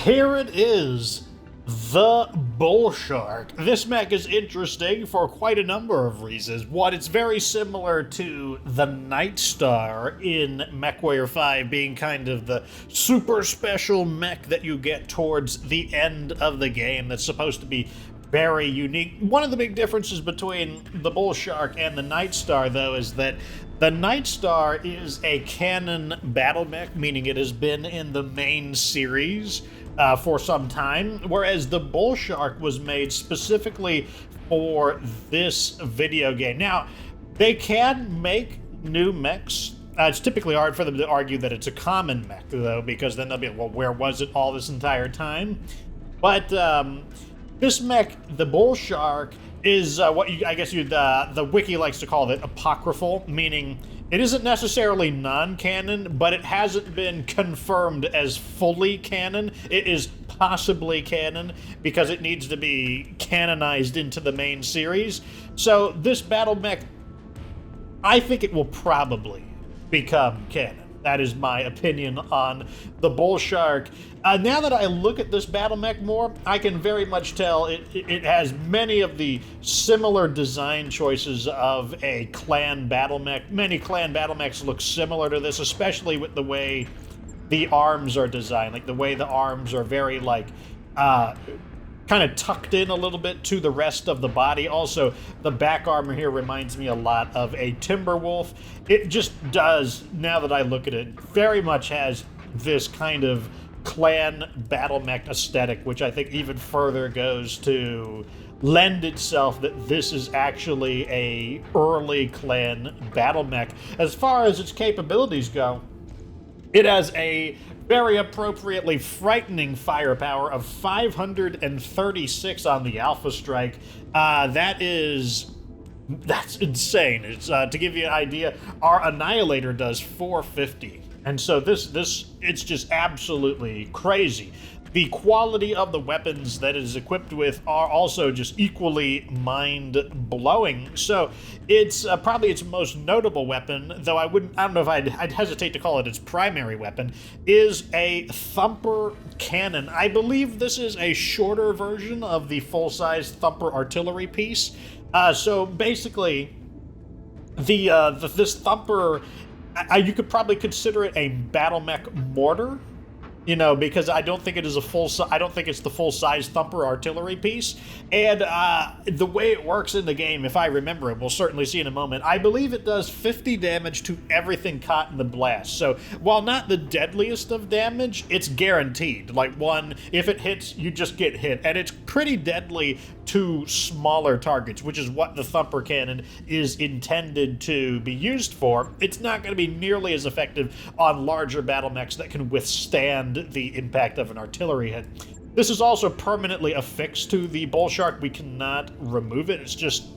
Here it is, the Bullshark. This mech is interesting for quite a number of reasons. One, it's very similar to the Nightstar in MechWarrior 5, being kind of the super special mech that you get towards the end of the game that's supposed to be very unique. One of the big differences between the Bullshark and the Nightstar, though, is that the Nightstar is a canon battle mech, meaning it has been in the main series for some time, whereas the Bullshark was made specifically for this video game. Now, they can make new mechs. It's typically hard for them to argue that it's a common mech, though, because then they'll be, well, where was it all this entire time? But this mech, the Bullshark, is what the wiki likes to call it apocryphal, meaning it isn't necessarily non-canon, but it hasn't been confirmed as fully canon. It is possibly canon because it needs to be canonized into the main series. So this battle mech, I think it will probably become canon. That is my opinion on the Bullshark. Now that I look at this battle mech more, I can very much tell it has many of the similar design choices of a clan battle mech. Many clan battle mechs look similar to this, especially with the way the arms are designed. Like the way the arms are very kind of tucked in a little bit to the rest of the body. Also, the back armor here reminds me a lot of a Timberwolf. It just does, now that I look at it, very much has this kind of clan battle mech aesthetic, which I think even further goes to lend itself that this is actually a early clan battle mech. As far as its capabilities go, it has a very appropriately frightening firepower of 536 on the Alpha Strike. That's insane. It's to give you an idea, our Annihilator does 450, and so it's just absolutely crazy. The quality of the weapons that it is equipped with are also just equally mind-blowing. So it's probably its most notable weapon, though I don't know if I'd hesitate to call it its primary weapon, is a Thumper Cannon. I believe this is a shorter version of the full-size Thumper artillery piece. So basically, this Thumper, you could probably consider it a battle mech mortar. You know, because I don't think it is I don't think it's the full-size Thumper artillery piece. And the way it works in the game, if I remember it, we'll certainly see in a moment, I believe it does 50 damage to everything caught in the blast. So while not the deadliest of damage, it's guaranteed. Like if it hits, you just get hit. And it's pretty deadly to smaller targets, which is what the Thumper Cannon is intended to be used for. It's not going to be nearly as effective on larger battle mechs that can withstand the impact of an artillery hit. This is also permanently affixed to the Bullshark. We cannot remove it. It's just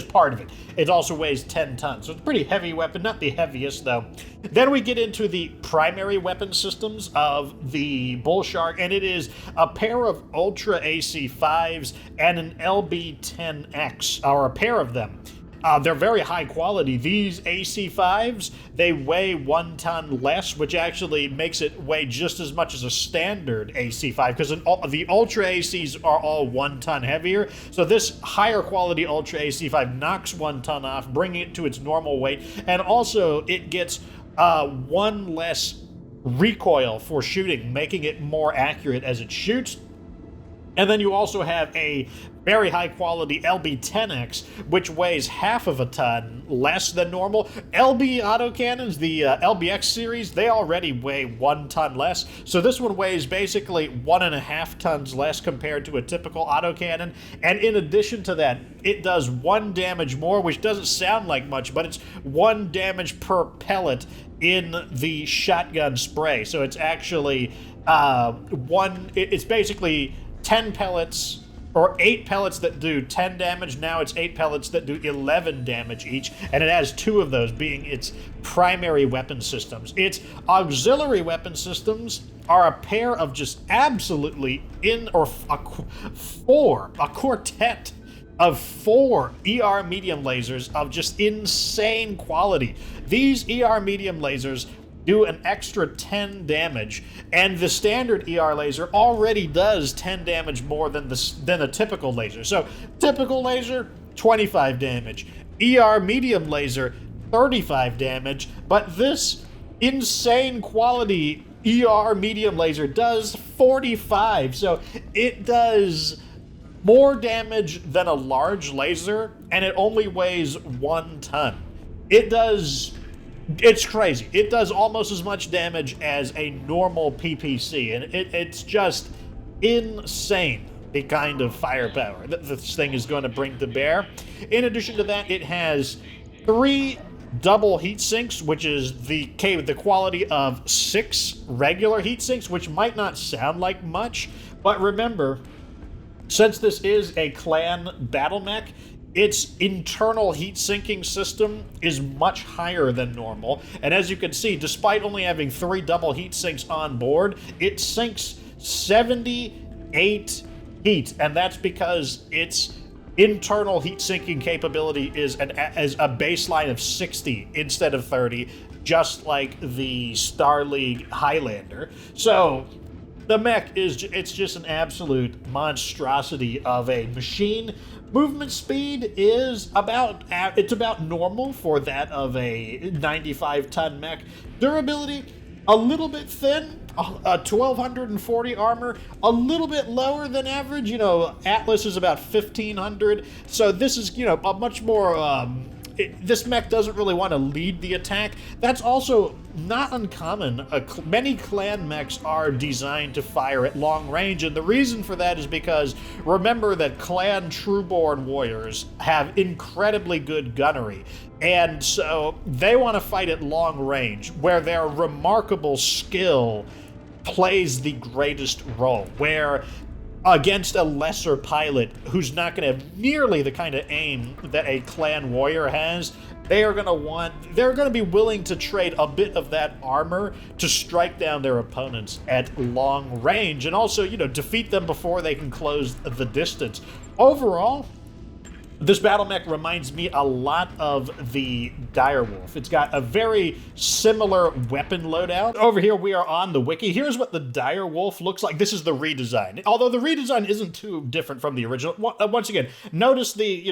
part of it. It also weighs 10 tons, so it's a pretty heavy weapon, not the heaviest though. Then we get into the primary weapon systems of the Bullshark, and it is a pair of Ultra AC5s and an LB10X, or a pair of them. They're very high quality. These AC5s, they weigh 1 ton less, which actually makes it weigh just as much as a standard AC5, because the Ultra ACs are all 1 ton heavier. So this higher quality Ultra AC5 knocks 1 ton off, bringing it to its normal weight, and also it gets 1 less recoil for shooting, making it more accurate as it shoots. And then you also have a very high quality LB10X, which weighs half of a ton less than normal. LB autocannons, the LBX series, they already weigh 1 ton less. So this one weighs basically 1.5 tons less compared to a typical autocannon. And in addition to that, it does 1 damage more, which doesn't sound like much, but it's 1 damage per pellet in the shotgun spray. So it's actually it's basically 10 pellets, or 8 pellets that do 10 damage. Now it's 8 pellets that do 11 damage each, and it has 2 of those being its primary weapon systems. Its auxiliary weapon systems are a pair of just absolutely a quartet of 4 ER medium lasers of just insane quality. These ER medium lasers do an extra 10 damage, and the standard ER laser already does 10 damage more than a typical laser. So typical laser, 25 damage. ER medium laser, 35 damage, but this insane quality ER medium laser does 45. So it does more damage than a large laser, and it only weighs 1 ton. It's crazy. It does almost as much damage as a normal PPC, and it's just insane the kind of firepower that this thing is going to bring to bear. In addition to that, it has 3 double heat sinks, which is the quality of 6 regular heat sinks, which might not sound like much, but remember, since this is a clan battle mech, its internal heat sinking system is much higher than normal, and as you can see, despite only having 3 double heat sinks on board, it sinks 78 heat, and that's because its internal heat sinking capability is a baseline of 60 instead of 30, just like the Star League Highlander. So the mech it's just an absolute monstrosity of a machine. Movement speed is about normal for that of a 95-ton mech. Durability, a little bit thin, 1240 armor, a little bit lower than average. Atlas is about 1500, so this is, a much more, this mech doesn't really want to lead the attack. That's also not uncommon. Many clan mechs are designed to fire at long range, and the reason for that is because remember that clan Trueborn warriors have incredibly good gunnery, and so they want to fight at long range, where their remarkable skill plays the greatest role, where against a lesser pilot who's not going to have nearly the kind of aim that a clan warrior has, they're going to be willing to trade a bit of that armor to strike down their opponents at long range, and also, defeat them before they can close the distance. Overall, this battle mech reminds me a lot of the Direwolf. It's got a very similar weapon loadout. Over here we are on the wiki. Here's what the Direwolf looks like. This is the redesign. Although the redesign isn't too different from the original. Once again, notice the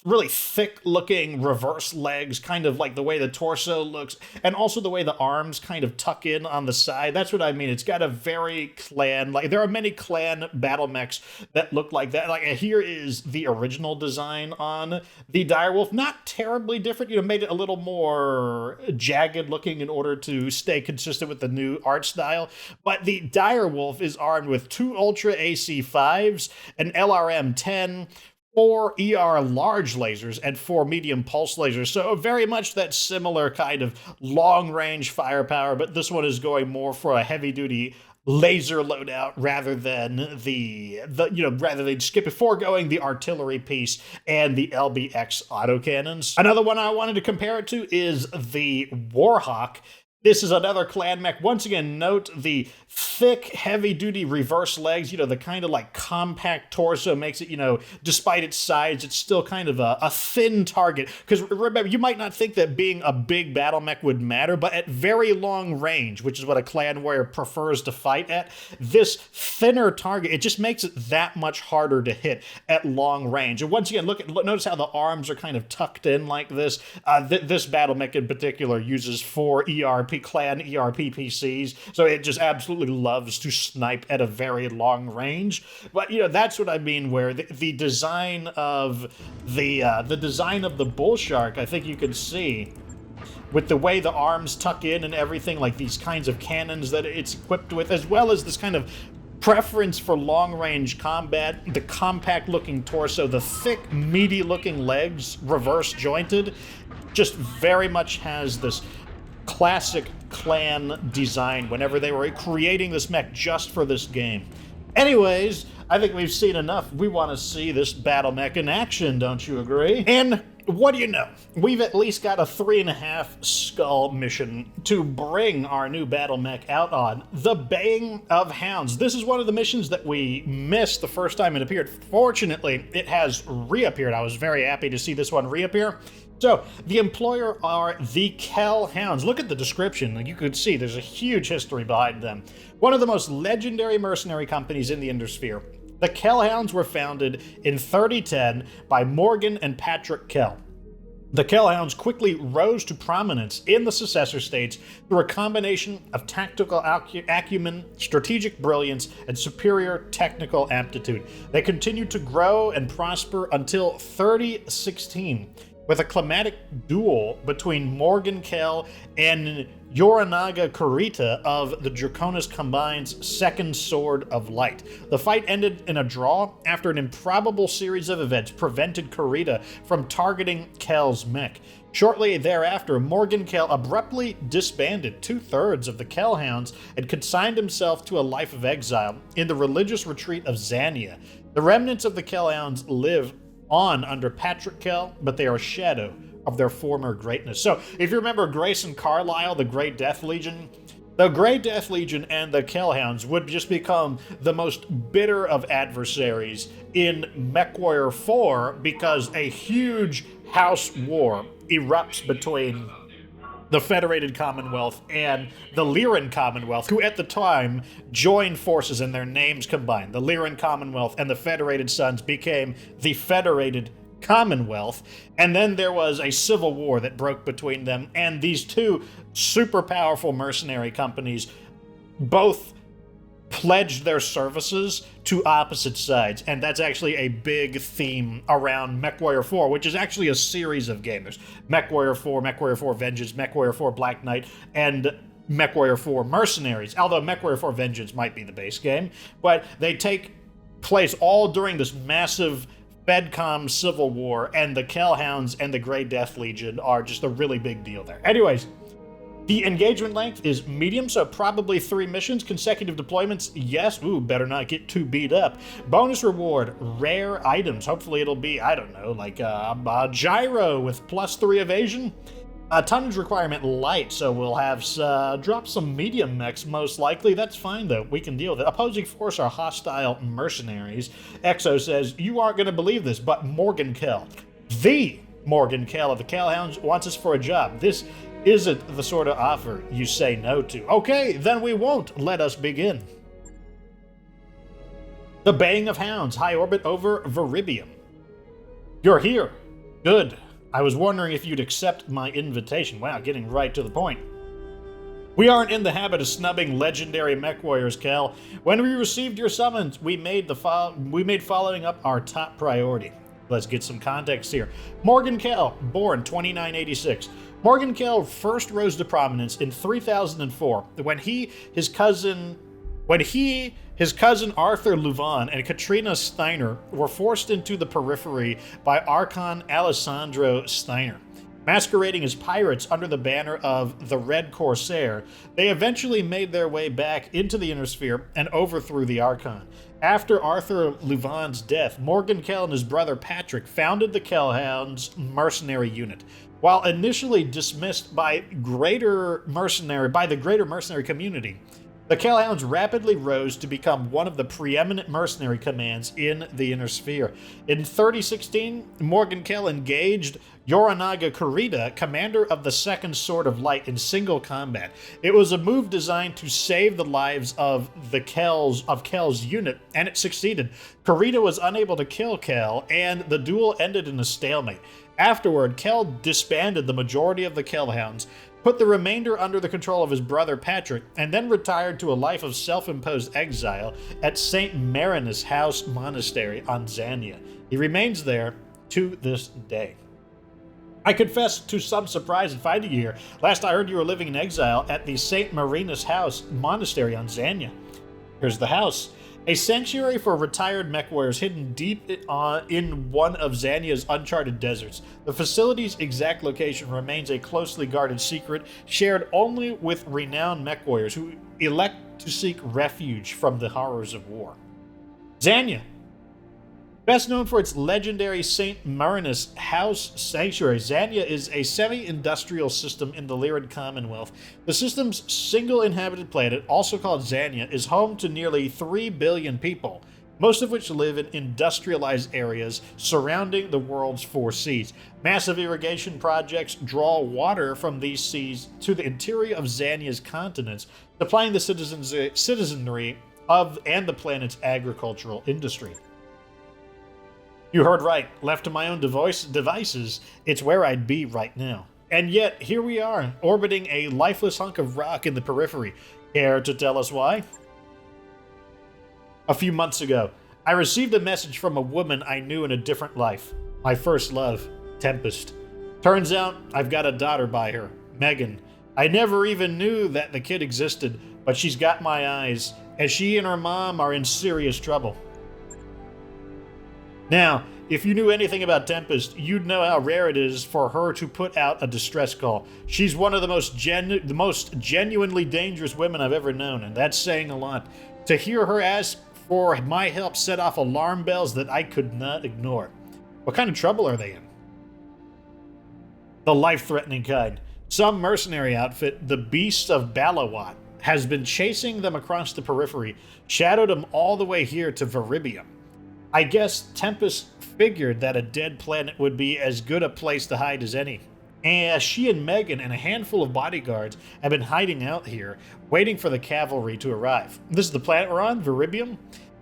really thick-looking reverse legs, kind of like the way the torso looks, and also the way the arms kind of tuck in on the side. That's what I mean. It's got a very clan, there are many clan battle mechs that look like that. Here is the original design on the Direwolf. Not terribly different, made it a little more jagged looking in order to stay consistent with the new art style. But the Direwolf is armed with 2 Ultra AC5s, an LRM-10, 4 ER large lasers, and 4 medium pulse lasers. So very much that similar kind of long-range firepower, but this one is going more for a heavy-duty laser loadout rather than rather than foregoing the artillery piece and the LBX autocannons. Another one I wanted to compare it to is the Warhawk. This is another clan mech. Once again, note the thick, heavy-duty reverse legs, the kind of compact torso makes it, despite its size, it's still kind of a thin target. Because remember, you might not think that being a big battle mech would matter, but at very long range, which is what a clan warrior prefers to fight at, this thinner target, it just makes it that much harder to hit at long range. And once again, notice how the arms are kind of tucked in like this. This battle mech in particular uses 4 clan ERPPCs, so it just absolutely loves to snipe at a very long range. But that's what I mean, where the design of the Bullshark, I think you can see with the way the arms tuck in and everything, like these kinds of cannons that it's equipped with, as well as this kind of preference for long-range combat, the compact-looking torso, the thick, meaty-looking legs, reverse-jointed, just very much has this classic clan design whenever they were creating this mech just for this game. Anyways, I think we've seen enough. We want to see this battle mech in action, don't you agree? And what do you know? We've at least got a 3.5 skull mission to bring our new battle mech out on. The Baying of Hounds. This is one of the missions that we missed the first time it appeared. Fortunately, it has reappeared. I was very happy to see this one reappear. So, the employer are the Kell Hounds. Look at the description. You could see there's a huge history behind them. One of the most legendary mercenary companies in the Undersphere. The Kell Hounds were founded in 3010 by Morgan and Patrick Kell. The Kell Hounds quickly rose to prominence in the successor states through a combination of tactical acumen, strategic brilliance, and superior technical aptitude. They continued to grow and prosper until 3016, with a climatic duel between Morgan Kell and Yoranaga Kurita of the Draconis Combine's Second Sword of Light. The fight ended in a draw after an improbable series of events prevented Kurita from targeting Kell's mech. Shortly thereafter, Morgan Kell abruptly disbanded 2/3 of the Kell Hounds and consigned himself to a life of exile in the religious retreat of Zania. The remnants of the Kell Hounds live on under Patrick Kell, but they are a shadow of their former greatness. So, if you remember Grayson Carlisle, the Grey Death Legion, the Grey Death Legion and the Kell Hounds would just become the most bitter of adversaries in MechWarrior 4 because a huge house war erupts between the Federated Commonwealth and the Lyran Commonwealth, who at the time joined forces and their names combined. The Lyran Commonwealth and the Federated Sons became the Federated Commonwealth, and then there was a civil war that broke between them, and these two super powerful mercenary companies both pledged their services to opposite sides, and that's actually a big theme around MechWarrior 4, which is actually a series of games. There's MechWarrior 4, MechWarrior 4 Vengeance, MechWarrior 4 Black Knight, and MechWarrior 4 Mercenaries, although MechWarrior 4 Vengeance might be the base game, but they take place all during this massive FedCom civil war, and the Kell Hounds and the Grey Death Legion are just a really big deal there. Anyways, the engagement length is medium, so probably 3 missions. Consecutive deployments, yes. Ooh, better not get too beat up. Bonus reward, rare items. Hopefully it'll be, I don't know, like a gyro with +3 evasion. Tonnage requirement light, so we'll have drop some medium mechs most likely. That's fine though, we can deal with it. Opposing force are hostile mercenaries. Exo says, you aren't going to believe this, but Morgan Kell, the Morgan Kell of the Kell Hounds, wants us for a job. This isn't the sort of offer you say no to. Okay, then we won't. Let us begin. The Baying of Hounds, high orbit over Viribium. You're here. Good. I was wondering if you'd accept my invitation. Wow, getting right to the point. We aren't in the habit of snubbing legendary mech warriors, Kell. When we received your summons, we made following up our top priority. Let's get some context here. Morgan Kell, born 2986. Morgan Kell first rose to prominence in 3004 when his cousin Arthur Louvain and Katrina Steiner were forced into the periphery by Archon Alessandro Steiner. Masquerading as pirates under the banner of the Red Corsair, they eventually made their way back into the Inner Sphere and overthrew the Archon. After Arthur Louvain's death, Morgan Kell and his brother Patrick founded the Kell Hounds mercenary unit. While initially dismissed by the greater mercenary community, the Kell Hounds rapidly rose to become one of the preeminent mercenary commands in the Inner Sphere. In 3016, Morgan Kell engaged Yoranaga Kurita, commander of the Second Sword of Light, in single combat. It was a move designed to save the lives of Kell's unit, and it succeeded. Kurita was unable to kill Kell, and the duel ended in a stalemate. Afterward, Kell disbanded the majority of the Kell Hounds, put the remainder under the control of his brother Patrick, and then retired to a life of self-imposed exile at St. Marinus House Monastery on Zania. He remains there to this day. I confess to some surprise in finding you here. Last I heard you were living in exile at the St. Marinus House Monastery on Zania. Here's the house. A sanctuary for retired mech warriors hidden deep in one of Zania's uncharted deserts. The facility's exact location remains a closely guarded secret, shared only with renowned mech warriors who elect to seek refuge from the horrors of war. Zania, best known for its legendary St. Marinus House Sanctuary, Zania is a semi-industrial system in the Lyran Commonwealth. The system's single inhabited planet, also called Zania, is home to nearly 3 billion people. most of which live in industrialized areas surrounding the world's four seas. Massive irrigation projects draw water from these seas to the interior of Xania's continents, supplying the citizenry of and the planet's agricultural industry. You heard right. Left to my own devices, it's where I'd be right now. And yet, here we are, orbiting a lifeless hunk of rock in the periphery. Care to tell us why? A few months ago, I received a message from a woman I knew in a different life. My first love, Tempest. Turns out, I've got a daughter by her, Megan. I never even knew that the kid existed, but she's got my eyes, as she and her mom are in serious trouble. Now, if you knew anything about Tempest, you'd know how rare it is for her to put out a distress call. She's one of the most genuinely dangerous women I've ever known, and that's saying a lot. To hear her ask for my help set off alarm bells that I could not ignore. What kind of trouble are they in? The life-threatening kind. Some mercenary outfit, the Beasts of Balawat, has been chasing them across the periphery, shadowed them all the way here to Veribium. I guess Tempest figured that a dead planet would be as good a place to hide as any. And she and Megan and a handful of bodyguards have been hiding out here, waiting for the cavalry to arrive. This is the planet we're on, Veribium.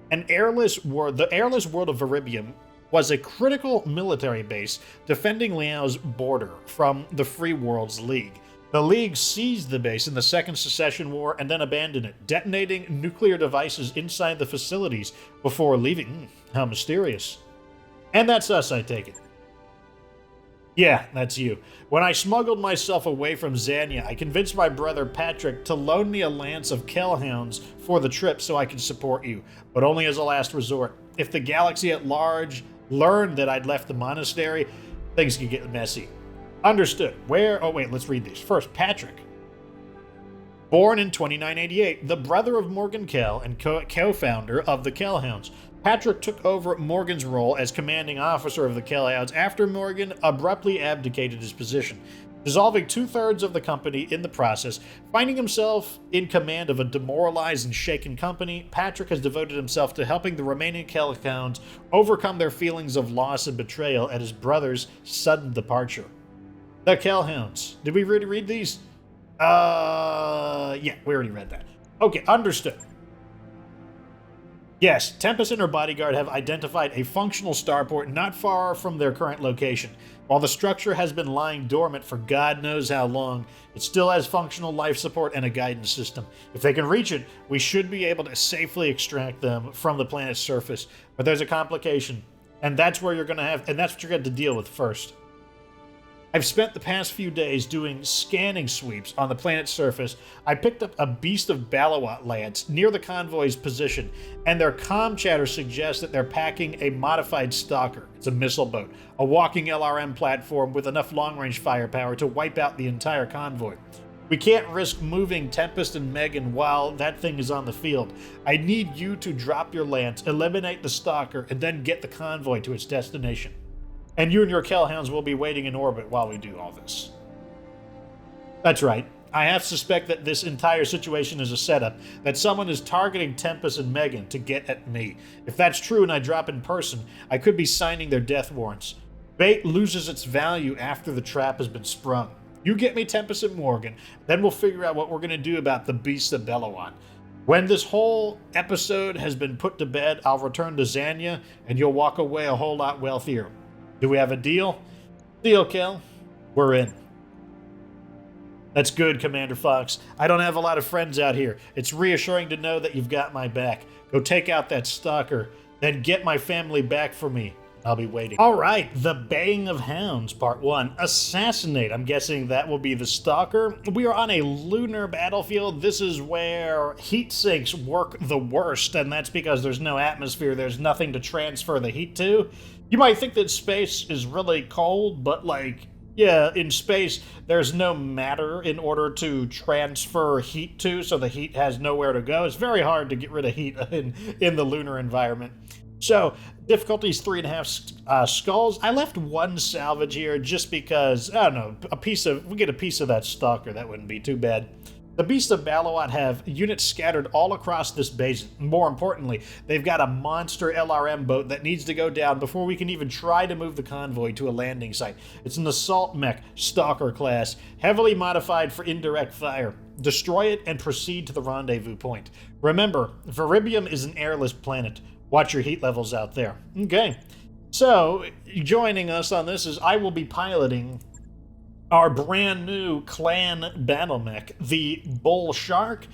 The airless world of Veribium was a critical military base defending Liao's border from the Free Worlds League. The League seized the base in the Second Secession War and then abandoned it, detonating nuclear devices inside the facilities before leaving. How mysterious. And that's us, I take it. Yeah, that's you. When I smuggled myself away from Xania, I convinced my brother Patrick to loan me a lance of Kell Hounds for the trip so I could support you, but only as a last resort. If the galaxy at large learned that I'd left the monastery, things could get messy. Understood. Let's read these. First, Patrick. Born in 2988, the brother of Morgan Kell and co-founder of the Kell Hounds. Patrick took over Morgan's role as commanding officer of the Kell Hounds after Morgan abruptly abdicated his position, dissolving 2/3 of the company in the process. Finding himself in command of a demoralized and shaken company, Patrick has devoted himself to helping the remaining Kell Hounds overcome their feelings of loss and betrayal at his brother's sudden departure. The Kell Hounds. Did we already read these? Yeah, we already read that. Okay, understood. Yes, Tempest and her bodyguard have identified a functional starport not far from their current location. While the structure has been lying dormant for God knows how long, it still has functional life support and a guidance system. If they can reach it, we should be able to safely extract them from the planet's surface. But there's a complication, and that's what you're going to deal with first. I've spent the past few days doing scanning sweeps on the planet's surface. I picked up a Beast of Balawat lance near the convoy's position, and their comm chatter suggests that they're packing a modified Stalker. It's a missile boat, a walking LRM platform with enough long-range firepower to wipe out the entire convoy. We can't risk moving Tempest and Megan while that thing is on the field. I need you to drop your lance, eliminate the Stalker, and then get the convoy to its destination. And you and your Kell Hounds will be waiting in orbit while we do all this. That's right. I have to suspect that this entire situation is a setup, that someone is targeting Tempest and Megan to get at me. If that's true and I drop in person, I could be signing their death warrants. Bait loses its value after the trap has been sprung. You get me Tempest and Morgan, then we'll figure out what we're going to do about the Beast of Balawat. When this whole episode has been put to bed, I'll return to Xania, and you'll walk away a whole lot wealthier. Do we have a deal? Deal, Kell. We're in. That's good, Commander Fox. I don't have a lot of friends out here. It's reassuring to know that you've got my back. Go take out that stalker, then get my family back for me. I'll be waiting. All right, The Baying of Hounds, Part 1. Assassinate. I'm guessing that will be the stalker. We are on a lunar battlefield. This is where heat sinks work the worst, and that's because there's no atmosphere. There's nothing to transfer the heat to. You might think that space is really cold, but in space, there's no matter in order to transfer heat to, so the heat has nowhere to go. It's very hard to get rid of heat in the lunar environment. So, difficulty's 3.5 skulls. I left one salvage here just because, I don't know, we get a piece of that stalker. That wouldn't be too bad. The Beasts of Balawat have units scattered all across this base. More importantly, they've got a monster LRM boat that needs to go down before we can even try to move the convoy to a landing site. It's an assault mech, Stalker class, heavily modified for indirect fire. Destroy it and proceed to the rendezvous point. Remember, Veribium is an airless planet. Watch your heat levels out there. Okay, so joining us on this is I will be piloting our brand new clan battle mech, the Bullshark.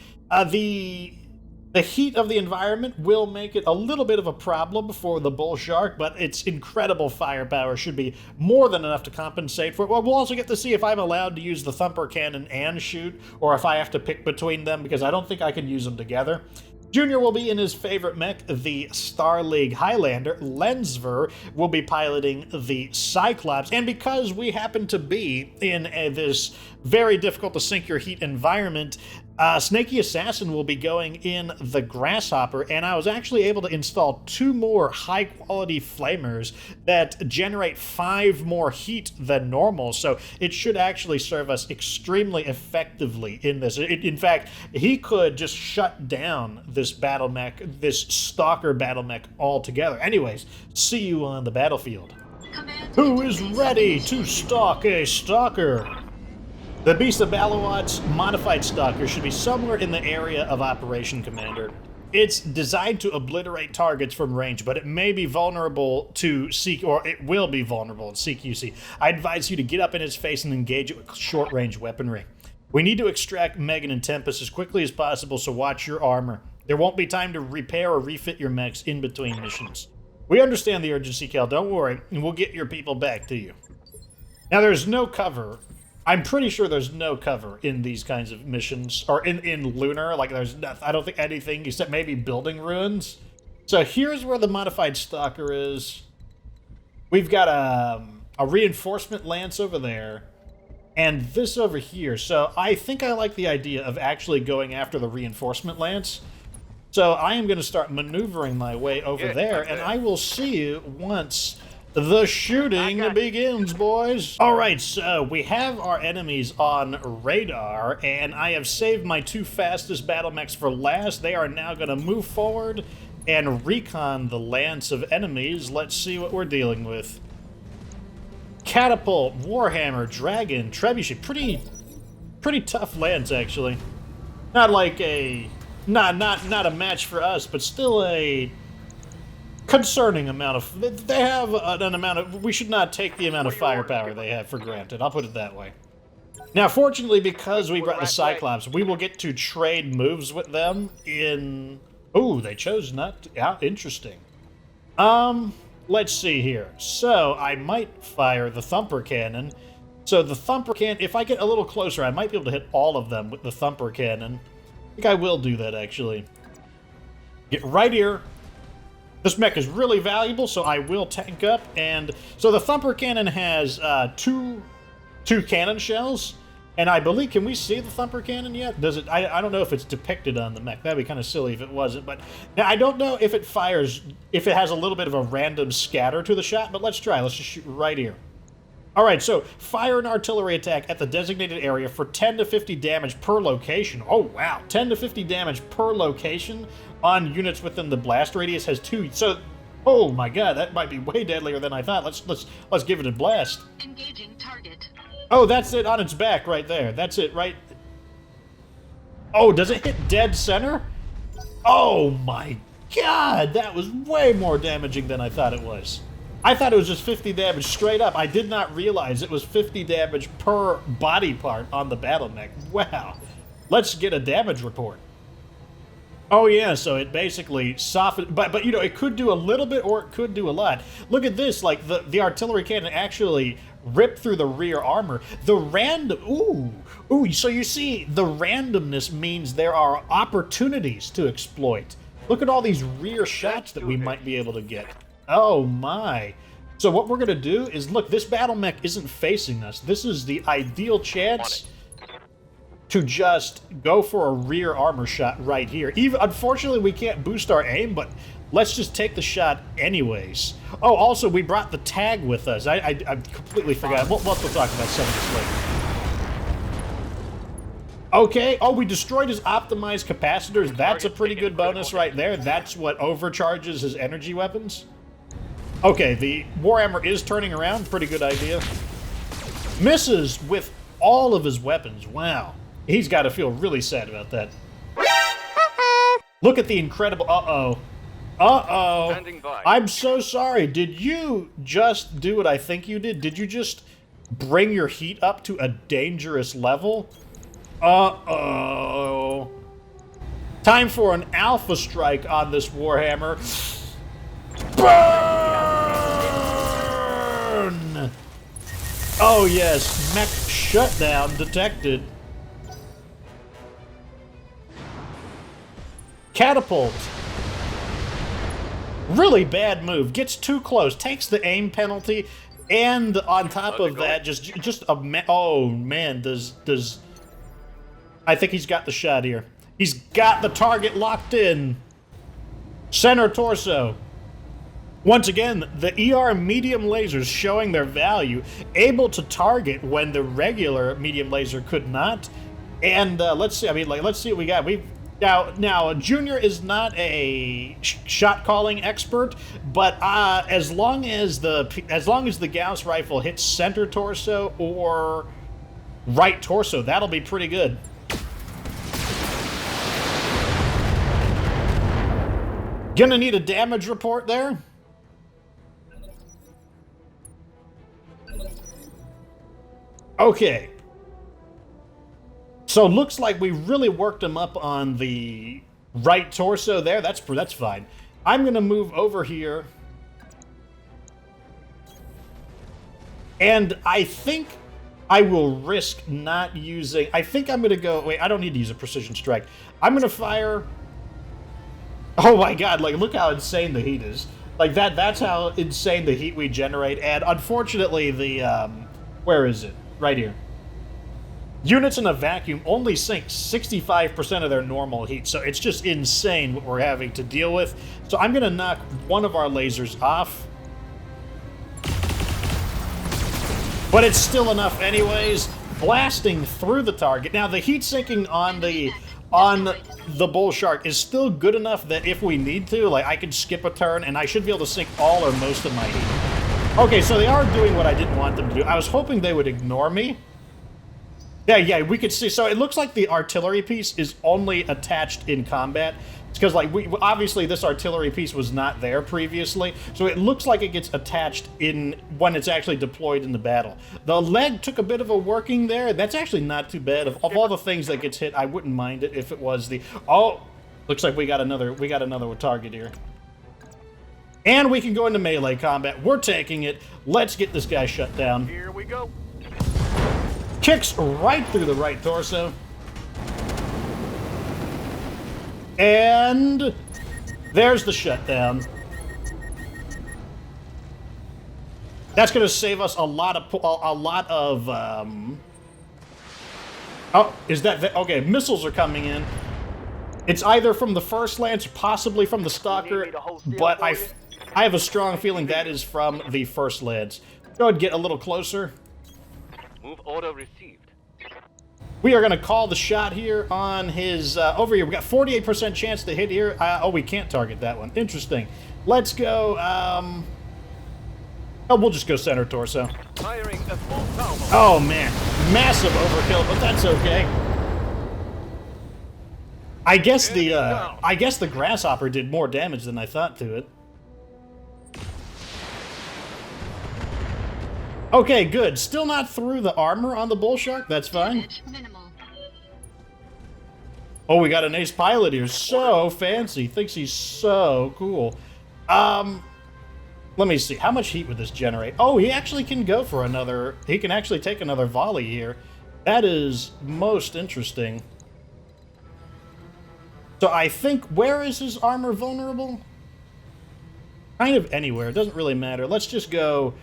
The heat of the environment will make it a little bit of a problem for the Bullshark, but its incredible firepower should be more than enough to compensate for it. Well, we'll also get to see if I'm allowed to use the Thumper Cannon and shoot, or if I have to pick between them, because I don't think I can use them together. Junior will be in his favorite mech, the Star League Highlander. Lensver will be piloting the Cyclops. And because we happen to be in this very difficult to sink your heat environment, Snaky Assassin will be going in the Grasshopper, and I was actually able to install 2 more high-quality flamers that generate 5 more heat than normal, so it should actually serve us extremely effectively in this. In fact, he could just shut down this battle mech, this Stalker battle mech altogether. Anyways, see you on the battlefield. Who is ready to stalk a Stalker? The Beast of Balawat's modified Stalker should be somewhere in the area of Operation Commander. It's designed to obliterate targets from range, but it may be vulnerable to seek, or it will be vulnerable to CQC. I advise you to get up in its face and engage it with short-range weaponry. We need to extract Megan and Tempest as quickly as possible, so watch your armor. There won't be time to repair or refit your mechs in between missions. We understand the urgency, Kell. Don't worry, and we'll get your people back to you. Now, there's no cover. I'm pretty sure there's no cover in these kinds of missions, or in Lunar. Like, there's nothing, I don't think anything except maybe building ruins. So here's where the modified Stalker is. We've got a reinforcement lance over there, and this over here. So I think I like the idea of actually going after the reinforcement lance. So I am going to start maneuvering my way over there, and I will see you once the shooting begins, boys. All right, so we have our enemies on radar, and I have saved my 2 fastest battle mechs for last. They are now going to move forward and recon the lance of enemies. Let's see what we're dealing with. Catapult, Warhammer, Dragon, Trebuchet. Pretty tough lance, actually. Not like a not a match for us, but still a concerning amount of... They have an amount of... We should not take the amount of firepower they have for granted. I'll put it that way. Now, fortunately, because we brought the Cyclops, we will get to trade moves with them in... Ooh, they chose not to... Yeah, interesting. Let's see here. So, I might fire the Thumper Cannon. So, the Thumper Cannon... If I get a little closer, I might be able to hit all of them with the Thumper Cannon. I think I will do that, actually. Get right here. This mech is really valuable, so I will tank up. And so the Thumper Cannon has two cannon shells, and I believe, can we see the Thumper Cannon yet? Does it? I don't know if it's depicted on the mech. That'd be kind of silly if it wasn't. But now I don't know if it fires, if it has a little bit of a random scatter to the shot. But let's try. Let's just shoot right here. All right, so fire an artillery attack at the designated area for 10 to 50 damage per location. Oh, wow. 10 to 50 damage per location on units within the blast radius has 2. So, oh my god, that might be way deadlier than I thought. Let's give it a blast. Engaging target. Oh, that's it on its back right there. That's it right. Oh, does it hit dead center? Oh my god, that was way more damaging than I thought it was. I thought it was just 50 damage straight up. I did not realize it was 50 damage per body part on the battle mech. Wow. Let's get a damage report. Oh yeah, so it basically softened, but you know, it could do a little bit or it could do a lot. Look at this, like the artillery cannon actually ripped through the rear armor. The random, ooh, so you see, the randomness means there are opportunities to exploit. Look at all these rear shots that we might be able to get. Oh my. So what we're gonna do is, look, this battle mech isn't facing us. This is the ideal chance to just go for a rear armor shot right here. Even, unfortunately, we can't boost our aim, but let's just take the shot anyways. Oh, also, we brought the tag with us. I completely forgot. We'll talk about some of this later. Okay, oh, we destroyed his optimized capacitors. That's a pretty good bonus right there. That's what overcharges his energy weapons. Okay, the Warhammer is turning around. Pretty good idea. Misses with all of his weapons. Wow. He's got to feel really sad about that. Look at the incredible... Uh-oh. Uh-oh. I'm so sorry. Did you just do what I think you did? Did you just bring your heat up to a dangerous level? Uh-oh. Time for an alpha strike on this Warhammer. Burn! Oh yes, mech shutdown detected. Catapult. Really bad move. Gets too close. Takes the aim penalty, and on top of that, just a oh man, does I think he's got the shot here. He's got the target locked in. Center torso. Once again, the ER medium lasers showing their value, able to target when the regular medium laser could not. And let's see. I mean, like, let's see what we got. Now, Junior is not a shot calling expert, but as long as the Gauss rifle hits center torso or right torso, that'll be pretty good. Gonna need a damage report there. Okay. So looks like we really worked him up on the right torso there. That's fine. I'm gonna move over here. And I think I will risk not using... I think I'm gonna go... Wait, I don't need to use a precision strike. I'm gonna fire... Oh my god, like, look how insane the heat is. Like, that's how insane the heat we generate. And unfortunately, the, where is it? Right here. Units in a vacuum only sink 65% of their normal heat, so it's just insane what we're having to deal with. So I'm gonna knock one of our lasers off. But it's still enough anyways. Blasting through the target. Now, the heat sinking on the Bullshark is still good enough that if we need to, like, I can skip a turn and I should be able to sink all or most of my heat. Okay, so they are doing what I didn't want them to do. I was hoping they would ignore me. Yeah, we could see. So it looks like the artillery piece is only attached in combat. It's because, like, obviously this artillery piece was not there previously, so it looks like it gets attached in when it's actually deployed in the battle. The leg took a bit of a working there. That's actually not too bad. Of all the things that gets hit, I wouldn't mind it if it was the... Oh, looks like we got another target here. And we can go into melee combat. We're taking it. Let's get this guy shut down. Here we go. Kicks right through the right torso. And there's the shutdown. That's going to save us a lot of Oh, is that okay? Missiles are coming in. It's either from the first lance, possibly from the stalker, but I have a strong feeling that is from the first lance. Go ahead and get a little closer. Move order received. We are going to call the shot here on his... over here, we got 48% chance to hit here. Oh, we can't target that one. Interesting. Let's go... Oh, we'll just go center torso. Firing a full salvo. Oh, man. Massive overkill, but that's okay. I guess the grasshopper did more damage than I thought to it. Okay, good. Still not through the armor on the Bullshark. That's fine. Oh, we got an ace pilot here. So fancy. Thinks he's so cool. Let me see. How much heat would this generate? Oh, he actually can go for another... He can actually take another volley here. That is most interesting. So I think... Where is his armor vulnerable? Kind of anywhere. It doesn't really matter. Let's just go...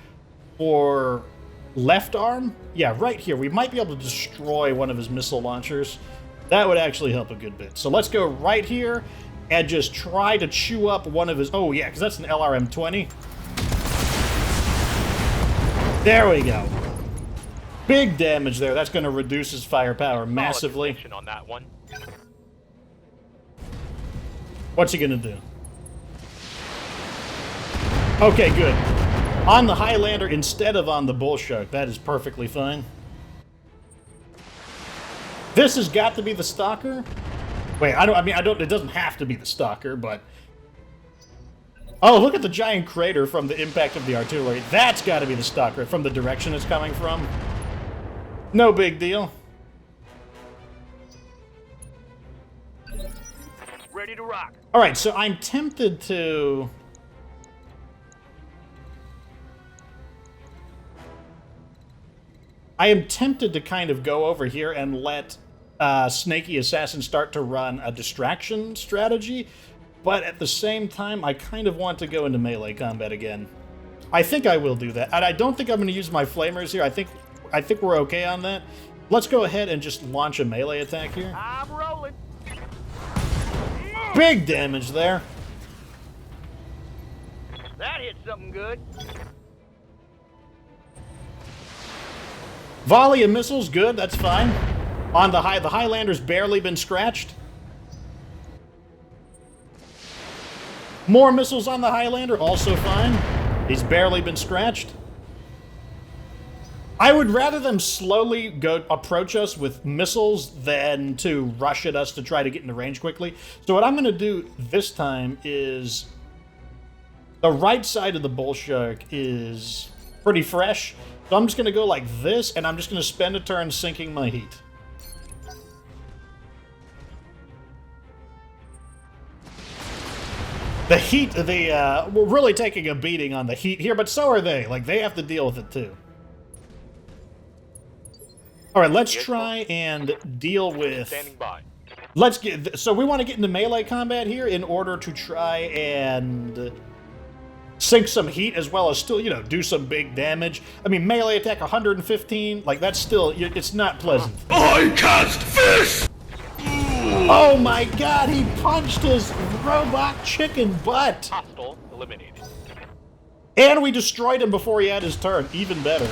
for left arm? Yeah, right here. We might be able to destroy one of his missile launchers. That would actually help a good bit. So let's go right here and just try to chew up one of his... Oh, yeah, because that's an LRM-20. There we go. Big damage there. That's going to reduce his firepower massively. Solid on that one. What's he going to do? Okay, good. On the Highlander instead of on the Bullshark. That is perfectly fine. This has got to be the Stalker? Wait, it doesn't have to be the Stalker, but... Oh, look at the giant crater from the impact of the artillery. That's got to be the Stalker from the direction it's coming from. No big deal. Ready to rock. Alright, so I'm tempted to... I am tempted to kind of go over here and let Snaky Assassin start to run a distraction strategy, but at the same time, I kind of want to go into melee combat again. I think I will do that, and I don't think I'm going to use my flamers here. I think we're okay on that. Let's go ahead and just launch a melee attack here. I'm rolling. Big damage there. That hit something good. Volley of missiles, good, that's fine. On the Highlander's barely been scratched. More missiles on the Highlander, also fine. He's barely been scratched. I would rather them slowly approach us with missiles than to rush at us to try to get into range quickly. So what I'm going to do this time is... The right side of the Bullshark is pretty fresh. So I'm just going to go like this, and I'm just going to spend a turn sinking my heat. The heat, we're really taking a beating on the heat here, but so are they. Like, they have to deal with it too. Alright, let's try and deal with... Standing by. Let's get... So we want to get into melee combat here in order to try and... sink some heat as well as still, do some big damage. I mean, melee attack 115, like, that's still, it's not pleasant. I cast fish! Oh my god, he punched his robot chicken butt! Hostile eliminated. And we destroyed him before he had his turn, even better.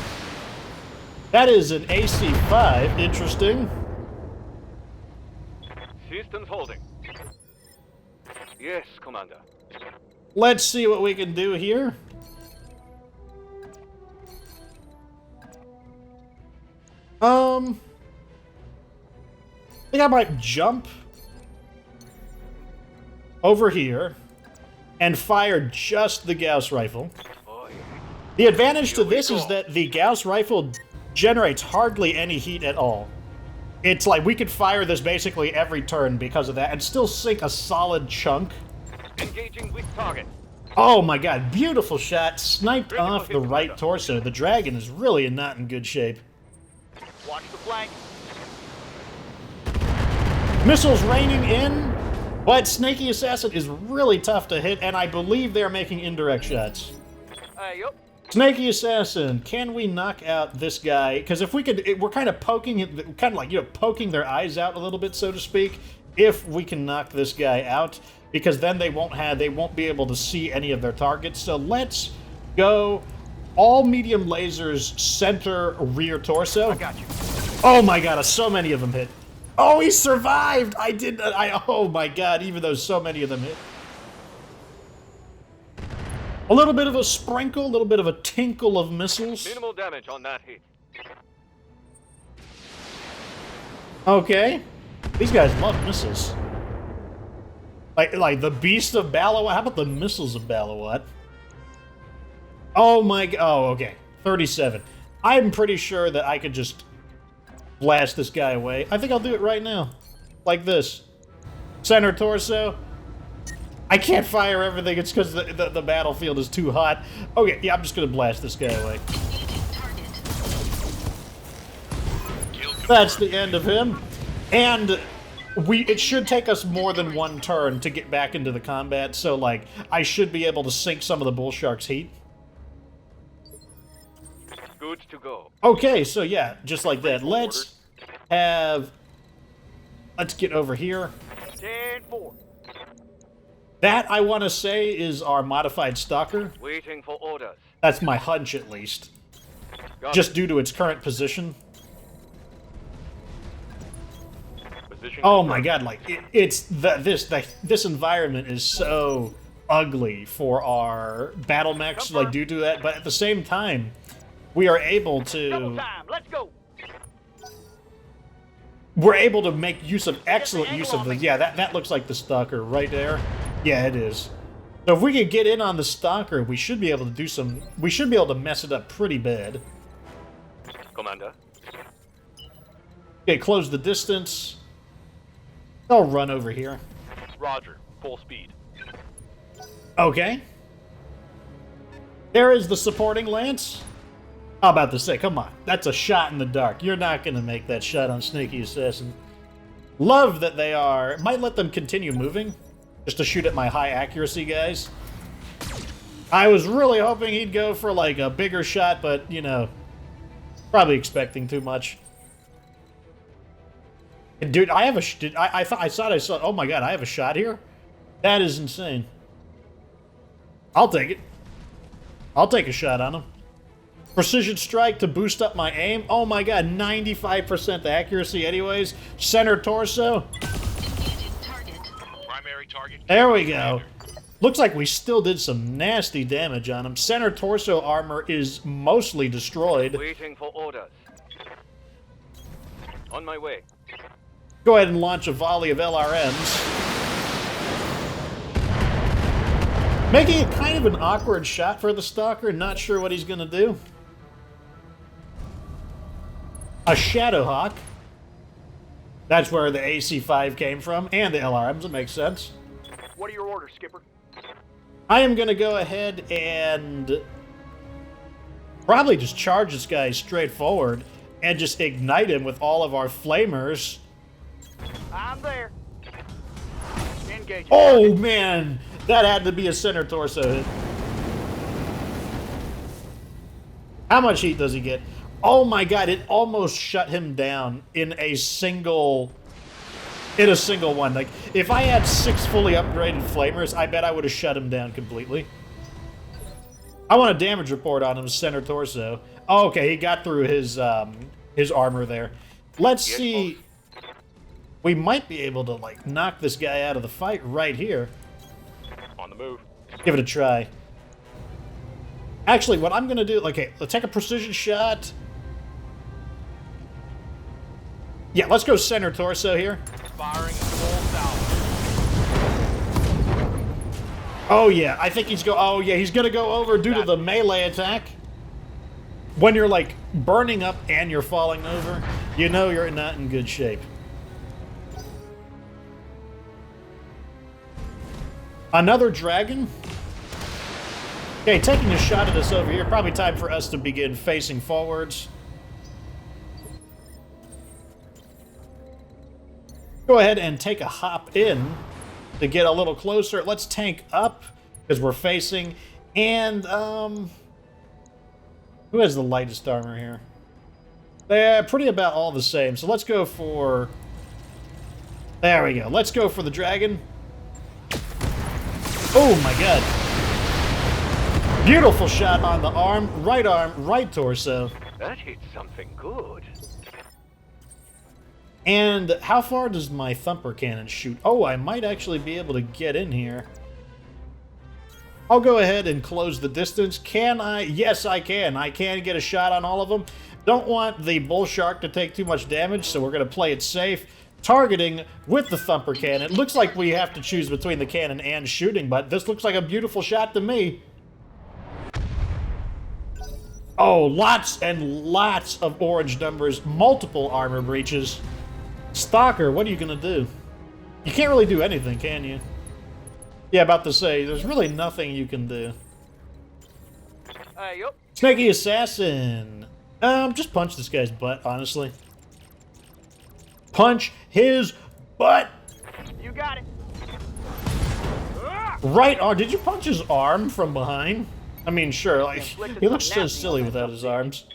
That is an AC-5, interesting. Systems holding. Yes, Commander. Let's see what we can do here. I think I might jump over here and fire just the Gauss rifle. The advantage to this is that the Gauss rifle generates hardly any heat at all. It's like we could fire this basically every turn because of that and still sink a solid chunk. Engaging with target. Oh my god, beautiful shot. Sniped off the right torso. The dragon is really not in good shape. Watch the flank. Missiles raining in, but Snaky Assassin is really tough to hit, and I believe they're making indirect shots. Yup. Snaky Assassin, can we knock out this guy? Because if we could, we're kind of poking, kind of like, poking their eyes out a little bit, so to speak, if we can knock this guy out. Because then they won't be able to see any of their targets. So let's go all medium lasers, center, rear torso. I got you. Oh my god, so many of them hit. Oh, he survived! Oh my god, even though so many of them hit. A little bit of a sprinkle, a little bit of a tinkle of missiles. Minimal damage on that hit. Okay. These guys love missiles. Like the Beast of Balawat? How about the Missiles of Balawat? Oh my... Oh, okay. 37. I'm pretty sure that I could just blast this guy away. I think I'll do it right now. Like this. Center torso. I can't fire everything. It's because the battlefield is too hot. Okay, yeah, I'm just going to blast this guy away. That's the end of him. And... it should take us more than one turn to get back into the combat, so, like, I should be able to sink some of the Bullshark's heat. Good to go. Okay, so yeah, just like that. Let's get over here. 10-4. That, I want to say, is our modified Stalker. Waiting for orders. That's my hunch, at least. Got Just due to its current position. Oh my god, like, this environment is so ugly for our battle mechs, like, due to that, but at the same time, we are able Double to... time. Let's go. We're able to make excellent use of the... Yeah, that looks like the Stalker right there. Yeah, it is. So if we can get in on the Stalker, we should be able to do some... We should be able to mess it up pretty bad. Commander. Okay, close the distance. I'll run over here. Roger. Full speed. Okay. There is the supporting lance. How about to say, come on, that's a shot in the dark. You're not going to make that shot on Snaky Assassin. Love that they are... Might let them continue moving, just to shoot at my high accuracy guys. I was really hoping he'd go for, like, a bigger shot, but, you know, probably expecting too much. And dude, I have a... I thought I saw... Oh my god, I have a shot here? That is insane. I'll take it. I'll take a shot on him. Precision strike to boost up my aim. Oh my god, 95% accuracy anyways. Center torso. Primary target. There we go. Looks like we still did some nasty damage on him. Center torso armor is mostly destroyed. Waiting for orders. On my way. Go ahead and launch a volley of LRMs. Making it kind of an awkward shot for the Stalker. Not sure what he's going to do. A Shadowhawk. That's where the AC-5 came from, and the LRMs, it makes sense. What are your orders, Skipper? I am going to go ahead and probably just charge this guy straight forward and just ignite him with all of our flamers. I'm there. Engage. Oh, man! That had to be a center torso hit. How much heat does he get? Oh my god, it almost shut him down in a single one. Like, if I had 6 fully upgraded flamers, I bet I would have shut him down completely. I want a damage report on him, center torso. Oh, okay, he got through his armor there. Let's see. We might be able to, like, knock this guy out of the fight right here. On the move. Give it a try. Actually, what I'm going to do... Okay, let's take a precision shot. Yeah, let's go center torso here. Firing full salvo. Oh, yeah. I think he's Oh, yeah, he's going to go over due to the melee attack. When you're, like, burning up and you're falling over, you know you're not in good shape. Another dragon. Okay, taking a shot at us over here. Probably time for us to begin facing forwards. Go ahead and take a hop in to get a little closer. Let's tank up because we're facing. And, who has the lightest armor here? They're pretty about all the same. So let's go for... There we go. Let's go for the dragon. Oh my god. Beautiful shot on the arm, right torso. That hit something good. And how far does my Thumper Cannon shoot? Oh, I might actually be able to get in here. I'll go ahead and close the distance. Can I? Yes, I can. I can get a shot on all of them. Don't want the Bullshark to take too much damage, so we're going to play it safe. Targeting with the Thumper Cannon. Looks like we have to choose between the cannon and shooting, but this looks like a beautiful shot to me. Oh, lots and lots of orange numbers. Multiple armor breaches. Stalker, what are you going to do? You can't really do anything, can you? Yeah, about to say, there's really nothing you can do. Yup. Snaky Assassin. Just punch this guy's butt, honestly. Punch his butt. You got it. Right arm. Did you punch his arm from behind? I mean, sure. Like, he looks so silly without his arms.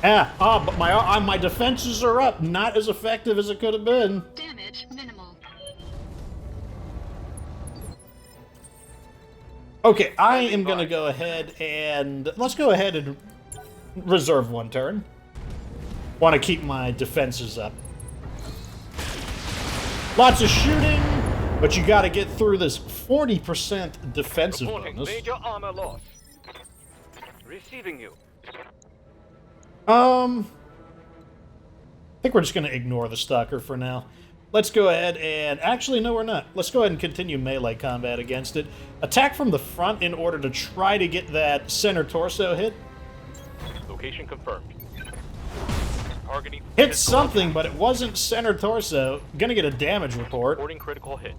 But my defenses are up. Not as effective as it could have been. Damage minimal. Okay, I am going to go ahead and... Let's go ahead and reserve one turn. Want to keep my defenses up. Lots of shooting, but you got to get through this 40% defensive Reporting bonus. major armor loss. Receiving you. I think we're just going to ignore the stalker for now. Let's go ahead and... Actually, no, we're not. Let's go ahead and continue melee combat against it. Attack from the front in order to try to get that center torso hit. Location confirmed. Targeting. Hit something, but it wasn't center torso. Gonna get a damage report. Reporting critical hit.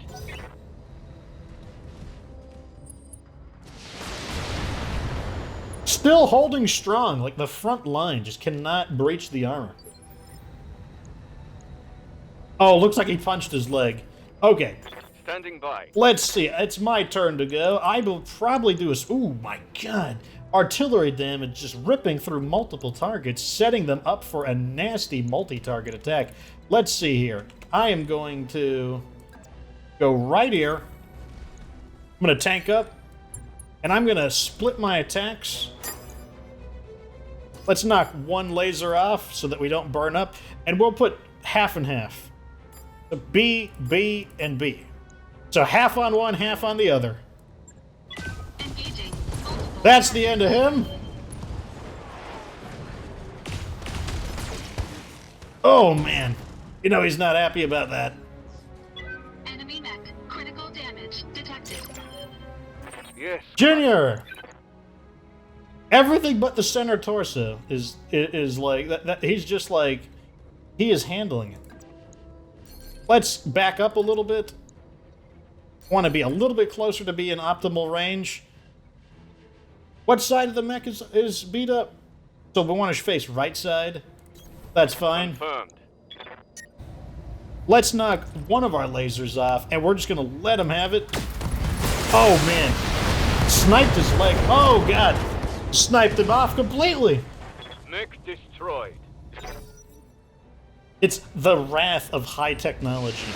Still holding strong, like the front line just cannot breach the armor. Oh, looks like he punched his leg. Okay, Standing by. let's see. It's my turn to go. I will probably do a... Ooh, my God. Artillery damage just ripping through multiple targets, setting them up for a nasty multi-target attack. Let's see here. I am going to go right here. I'm going to tank up, and I'm going to split my attacks. Let's knock one laser off so that we don't burn up, and we'll put half and half. B, B, and B. So half on one, half on the other. That's the end of him. Oh, man. You know he's not happy about that. Enemy mech. Critical damage detected. Yes. Junior! Everything but the center torso is like... that. He's just like... He is handling it. Let's back up a little bit. Want to be a little bit closer to be in optimal range. What side of the mech is beat up? So we want to face right side. That's fine. Confirmed. Let's knock one of our lasers off, and we're just going to let him have it. Oh, man. Sniped his leg. Oh, God. Sniped him off completely. Mech destroyed. It's the wrath of high technology.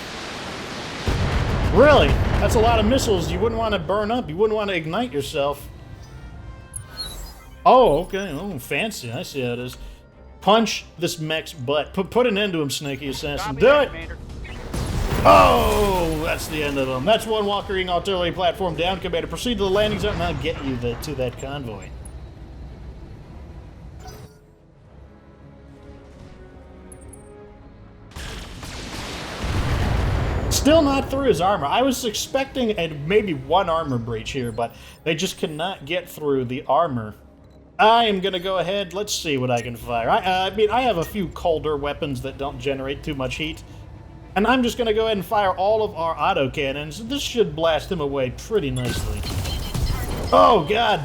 Really? That's a lot of missiles you wouldn't want to burn up. You wouldn't want to ignite yourself. Oh, okay. Oh, fancy. I see how it is. Punch this mech's butt. Put an end to him, Snaky Assassin. Do it! Oh, that's the end of him. That's one Walkering artillery platform down, Commander. Proceed to the landing zone, and I'll get you to that convoy. Still not through his armor. I was expecting maybe one armor breach here, but they just cannot get through the armor. I am going to go ahead. Let's see what I can fire. I mean, I have a few colder weapons that don't generate too much heat. And I'm just going to go ahead and fire all of our autocannons. This should blast him away pretty nicely. Oh, God.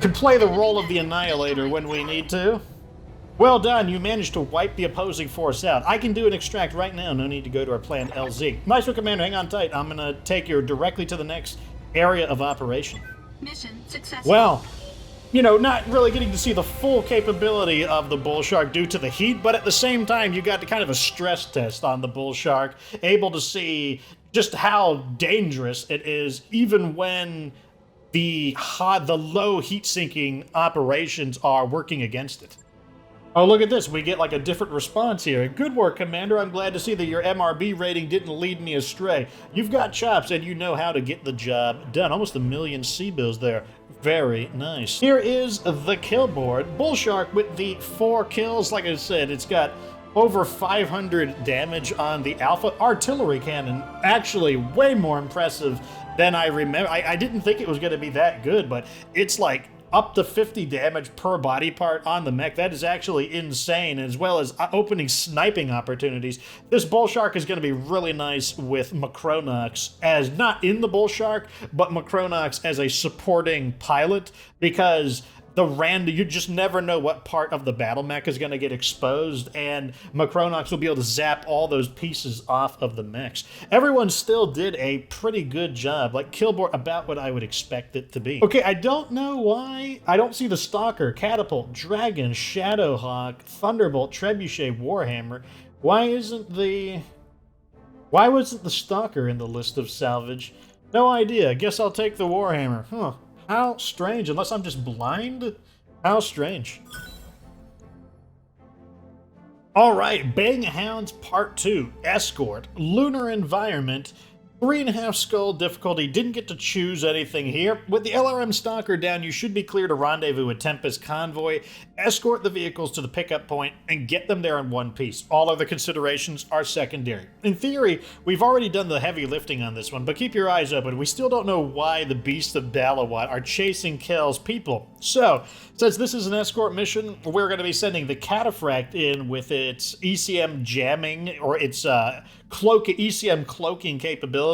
Could play the role of the Annihilator when we need to. Well done, you managed to wipe the opposing force out. I can do an extract right now, no need to go to our planned LZ. Nice one, Commander, hang on tight. I'm gonna take you directly to the next area of operation. Mission successful. Well, you know, not really getting to see the full capability of the Bullshark due to the heat, but at the same time, you got kind of a stress test on the Bullshark, able to see just how dangerous it is, even when the low heat-sinking operations are working against it. Oh, look at this. We get like a different response here. Good work, Commander. I'm glad to see that your MRB rating didn't lead me astray. You've got chops and you know how to get the job done. Almost 1 million C-bills there. Very nice. Here is the kill board. Bullshark with the 4 kills. Like I said, it's got over 500 damage on the Alpha. Artillery cannon, actually way more impressive than I remember. I didn't think it was going to be that good, but it's like up to 50 damage per body part on the mech. That is actually insane, as well as opening sniping opportunities. This Bullshark is going to be really nice with Macronox as not in the Bullshark, but Macronox as a supporting pilot, because you just never know what part of the battle mech is going to get exposed, and Macronox will be able to zap all those pieces off of the mechs. Everyone still did a pretty good job, like Killboard, about what I would expect it to be. Okay, I don't know why I don't see the Stalker, Catapult, Dragon, Shadowhawk, Thunderbolt, Trebuchet, Warhammer. Why wasn't the Stalker in the list of salvage? No idea. Guess I'll take the Warhammer. Huh. How strange, unless I'm just blind? How strange. All right, Bang Hounds Part 2, Escort, Lunar Environment, 3.5 skull difficulty. Didn't get to choose anything here. With the LRM Stalker down, you should be clear to rendezvous with Tempest Convoy, escort the vehicles to the pickup point, and get them there in one piece. All other considerations are secondary. In theory, we've already done the heavy lifting on this one, but keep your eyes open. We still don't know why the Beasts of Dalawat are chasing Kell's people. So, since this is an escort mission, we're going to be sending the Cataphract in with its ECM jamming, or its ECM cloaking capabilities.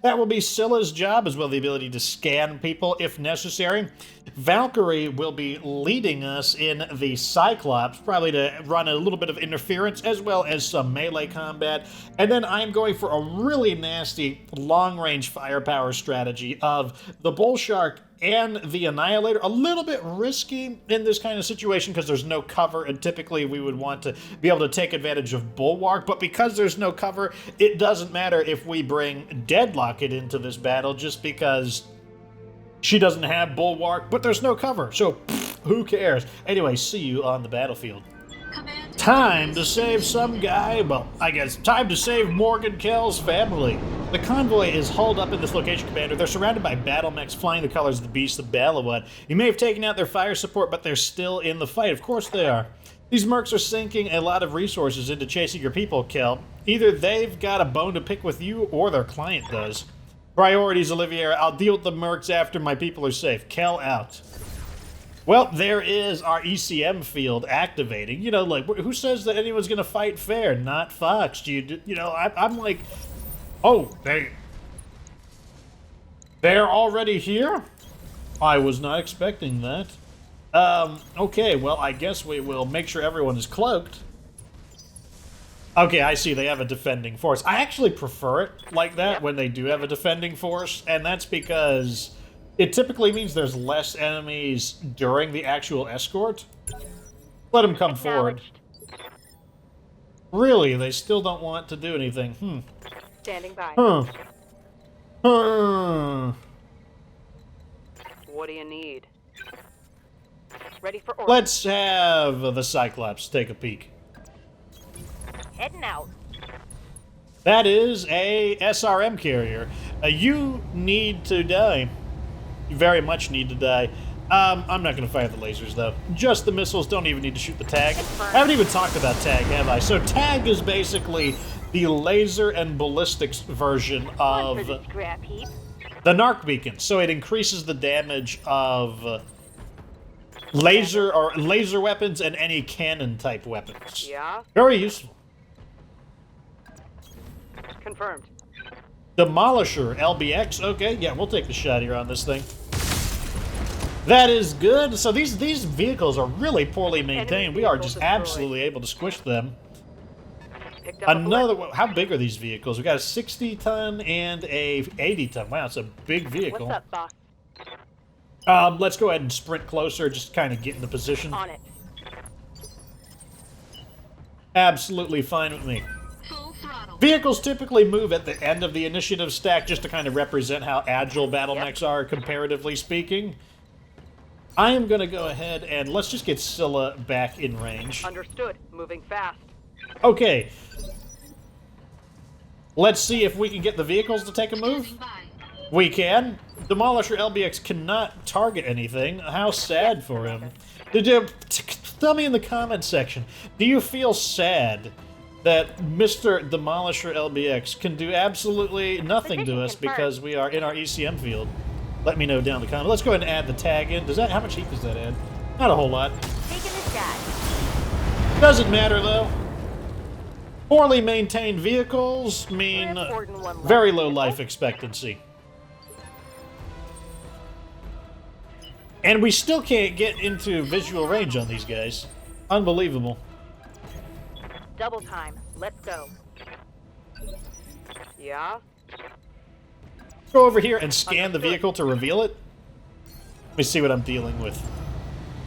That will be Scylla's job, as well the ability to scan people if necessary. Valkyrie will be leading us in the Cyclops, probably to run a little bit of interference as well as some melee combat. And then I'm going for a really nasty long-range firepower strategy of the Bullshark and the Annihilator. A little bit risky in this kind of situation because there's no cover, and typically we would want to be able to take advantage of Bulwark, but because there's no cover, it doesn't matter if we bring Deadlocket into this battle just because she doesn't have Bulwark, but there's no cover, so who cares? Anyway, see you on the battlefield. Command. Time to save some guy, well, I guess time to save Morgan Kell's family. The convoy is hauled up in this location, Commander. They're surrounded by battle mechs flying the colors of the Beasts of Dalawat. You may have taken out their fire support, but they're still in the fight. Of course they are. These mercs are sinking a lot of resources into chasing your people, Kell. Either they've got a bone to pick with you, or their client does. Priorities, Olivier. I'll deal with the mercs after my people are safe. Kell out. Well, there is our ECM field activating. You know, like, who says that anyone's going to fight fair? Not Fox. I'm like, oh, they're already here? I was not expecting that. Okay, well, I guess we will make sure everyone is cloaked. Okay, I see. They have a defending force. I actually prefer it like that when they do have a defending force, and that's because it typically means there's less enemies during the actual escort. Let them come forward. Really? They still don't want to do anything. Standing by. What do you need? Ready for order. Let's have the Cyclops take a peek. Heading out. That is a SRM carrier. You need to die. You very much need to die. I'm not going to fire the lasers, though. Just the missiles. Don't even need to shoot the tag. I haven't even talked about tag, have I? So tag is basically the laser and ballistics version of the narc beacon. So it increases the damage of laser weapons and any cannon-type weapons. Yeah? Very useful. Confirmed. Demolisher, LBX. Okay, yeah, we'll take the shot here on this thing. That is good. So these vehicles are really poorly maintained. We are just absolutely able to squish them. Another one. How big are these vehicles? We got a 60-ton and a 80-ton. Wow, it's a big vehicle. What's up, boss? Let's go ahead and sprint closer, just kind of get in the position. On it. Absolutely fine with me. Full throttle. Vehicles typically move at the end of the initiative stack just to kind of represent how agile battle mechs are, comparatively speaking. I am going to go ahead and let's just get Scylla back in range. Understood. Moving fast. Okay. Let's see if we can get the vehicles to take a move. Standing by. We can. Demolisher LBX cannot target anything. How sad for him. Tell me in the comments section, do you feel sad that Mr. Demolisher LBX can do absolutely nothing to us because we are in our ECM field? Let me know down in the comments. Let's go ahead and add the tag in. How much heat does that add? Not a whole lot. Taking a shot. Doesn't matter though. Poorly maintained vehicles mean very low life expectancy. And we still can't get into visual range on these guys. Unbelievable. Double time. Let's go. Yeah? Go over here and scan the vehicle to reveal it. Let me see what I'm dealing with.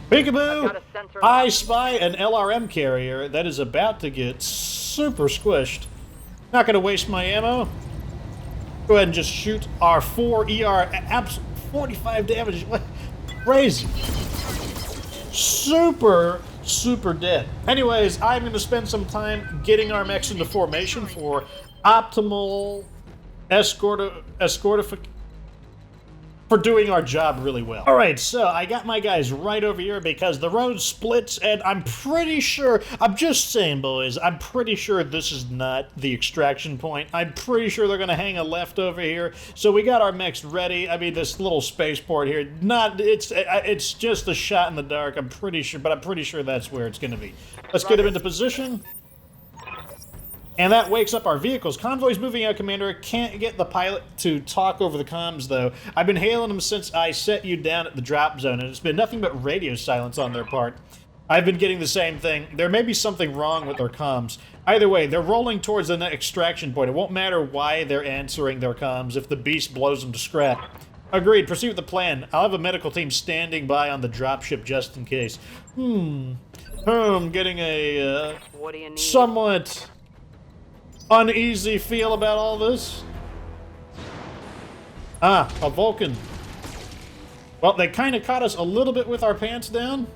Peekaboo! I spy an LRM carrier that is about to get super squished. Not going to waste my ammo. Go ahead and just shoot our 4 ER, 45 damage. Crazy. Super super dead. Anyways, I'm going to spend some time getting our mechs into formation for optimal escortification. For doing our job really well. Alright, so I got my guys right over here because the road splits, and I'm pretty sure, I'm just saying, boys, I'm pretty sure this is not the extraction point. I'm pretty sure they're gonna hang a left over here. So we got our mechs ready. I mean, this little spaceport here, it's just a shot in the dark, I'm pretty sure, but I'm pretty sure that's where it's gonna be. Let's get them into position. And that wakes up our vehicles. Convoy's moving out, Commander. Can't get the pilot to talk over the comms, though. I've been hailing them since I set you down at the drop zone, and it's been nothing but radio silence on their part. I've been getting the same thing. There may be something wrong with their comms. Either way, they're rolling towards the next extraction point. It won't matter why they're answering their comms if the beast blows them to scrap. Agreed. Proceed with the plan. I'll have a medical team standing by on the dropship just in case. Getting a What do you need? somewhat uneasy feel about all this. Ah, a Vulcan. Well, they kind of caught us a little bit with our pants down.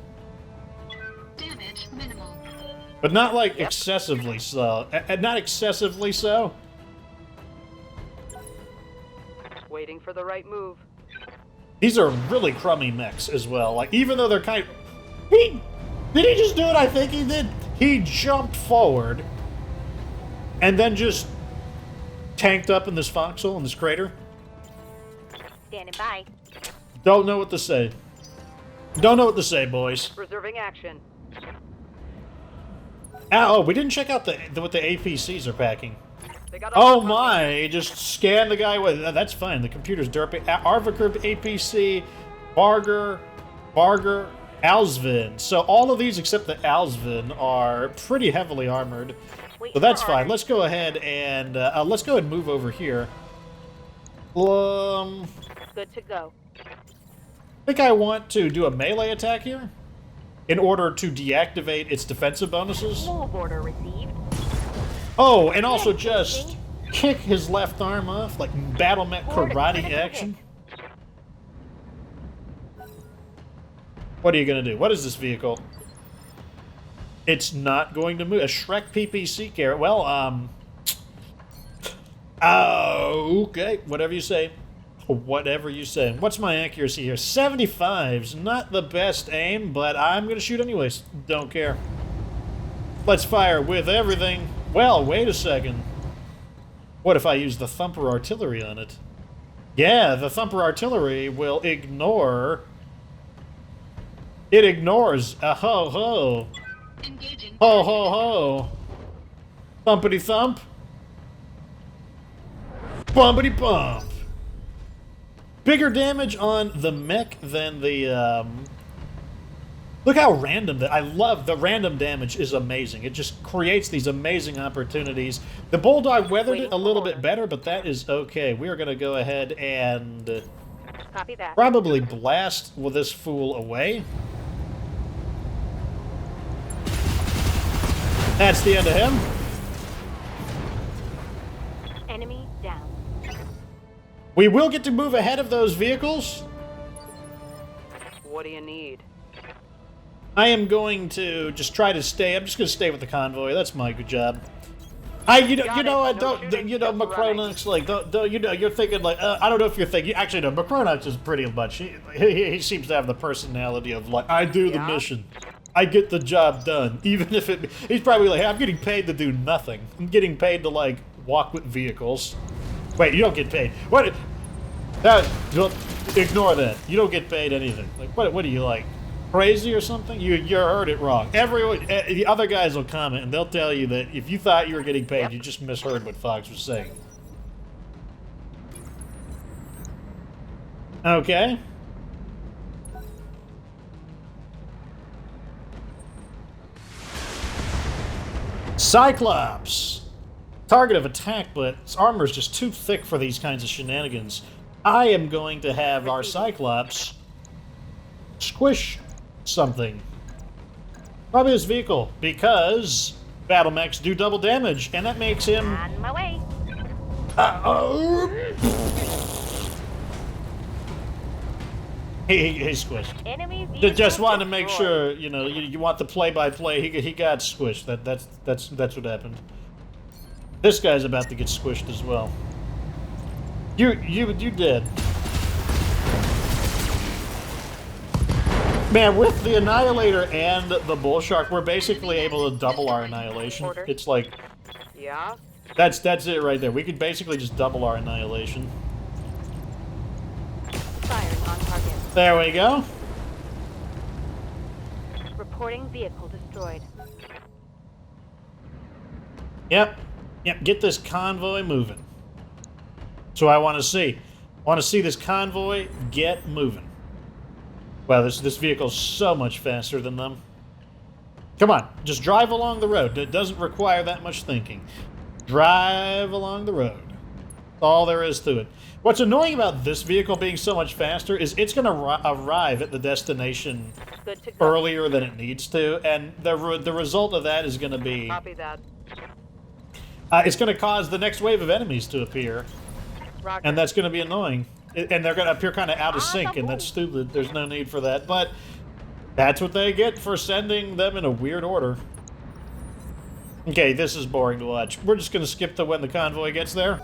Damage minimal. But not like excessively so. Not excessively so. Waiting for the right move. These are really crummy mechs as well. Like, even though they're kind of... Did he just do what I think he did? He jumped forward and then just tanked up in this foxhole, in this crater. Standing by. Don't know what to say. Don't know what to say, boys. Reserving action. Oh, we didn't check out what the APCs are packing. They got Oh my, just scan the guy with... That's fine, the computer's derping. Arviker APC, Barger, Alsvin. So all of these except the Alsvin are pretty heavily armored. So that's fine. Let's go ahead and move over here. Good to go. I think I want to do a melee attack here in order to deactivate its defensive bonuses. Move order received. Oh, and also just kick his left arm off, like battle mech karate action. What are you gonna do? What is this vehicle? It's not going to move. A Shrek PPC carrot. Well, okay. Whatever you say. Whatever you say. What's my accuracy here? 75's not the best aim, but I'm going to shoot anyways. Don't care. Let's fire with everything. Well, wait a second. What if I use the Thumper artillery on it? Yeah, the Thumper artillery will ignore... It ignores a ho-ho. Engaging. Ho, ho, ho. Thumpity thump. Bumpity bump. Bigger damage on the mech than the, Look how random that... I love the random damage is amazing. It just creates these amazing opportunities. The Bulldog weathered it a little bit better, but that is okay. We are going to go ahead and... Copy that. probably blast this fool away. That's the end of him. Enemy down. We will get to move ahead of those vehicles. What do you need? I am going to just try to stay. I'm just going to stay with the convoy. That's my good job. Macronux, like, you're thinking, like, I don't know if you're thinking, actually, no, Macronux is pretty much, he seems to have the personality of, like, I do the mission. I get the job done, even if he's probably like, hey, I'm getting paid to do nothing. I'm getting paid to, like, walk with vehicles. Wait, you don't get paid. What? Ignore that. You don't get paid anything. Like, what are you, like, crazy or something? You heard it wrong. Everyone, the other guys will comment, and they'll tell you that if you thought you were getting paid, you just misheard what Fox was saying. Okay. Cyclops! Target of attack, but its armor is just too thick for these kinds of shenanigans. I am going to have our Cyclops squish something. Probably this vehicle, because battle mechs do double damage, and that makes him... On my way. He's squished. Enemy Just vehicle wanted to make destroyed. sure, you know, you want the play-by-play. He got squished. That's what happened. This guy's about to get squished as well. You did. Man, with the Annihilator and the Bullshark, we're basically able to double our Annihilation. Order. It's like, Yeah. that's it right there. We could basically just double our Annihilation. Firing on target. There we go. Reporting vehicle destroyed. Yep, get this convoy moving. That's what I want to see. I want to see this convoy get moving. Wow, this vehicle's so much faster than them. Come on, just drive along the road. It doesn't require that much thinking. Drive along the road. That's all there is to it. What's annoying about this vehicle being so much faster is it's going to arrive at the destination Good to go. earlier than it needs to, and the result of that is going to be... Copy that. it's going to cause the next wave of enemies to appear, Roger. and that's going to be annoying. And they're going to appear kind of out of On sync, the and that's move. stupid. There's no need for that. But that's what they get for sending them in a weird order. Okay, this is boring to watch. We're just going to skip to when the convoy gets there.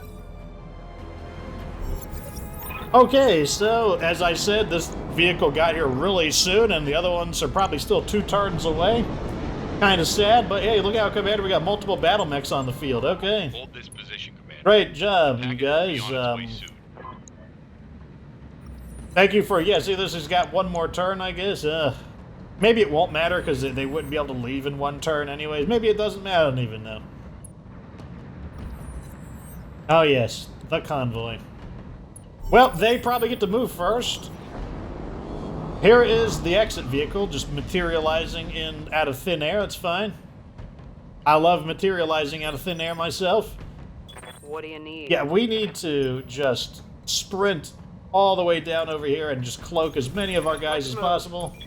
Okay, so as I said, this vehicle got here really soon, and the other ones are probably still 2 turns away. Kind of sad, but hey, look out, Commander. We got multiple battle mechs on the field. Okay. Hold this position, Commander. Great job, you Package will be guys. on its way soon. Thank you for, yeah, see, this has got one more turn, I guess. Maybe it won't matter because they wouldn't be able to leave in 1 turn anyways. Maybe it doesn't matter, I don't even know. Oh, yes, the convoy. Well, they probably get to move first. Here is the exit vehicle, just materializing out of thin air. It's fine. I love materializing out of thin air myself. What do you need? Yeah, we need to just sprint all the way down over here and just cloak as many of our guys as possible.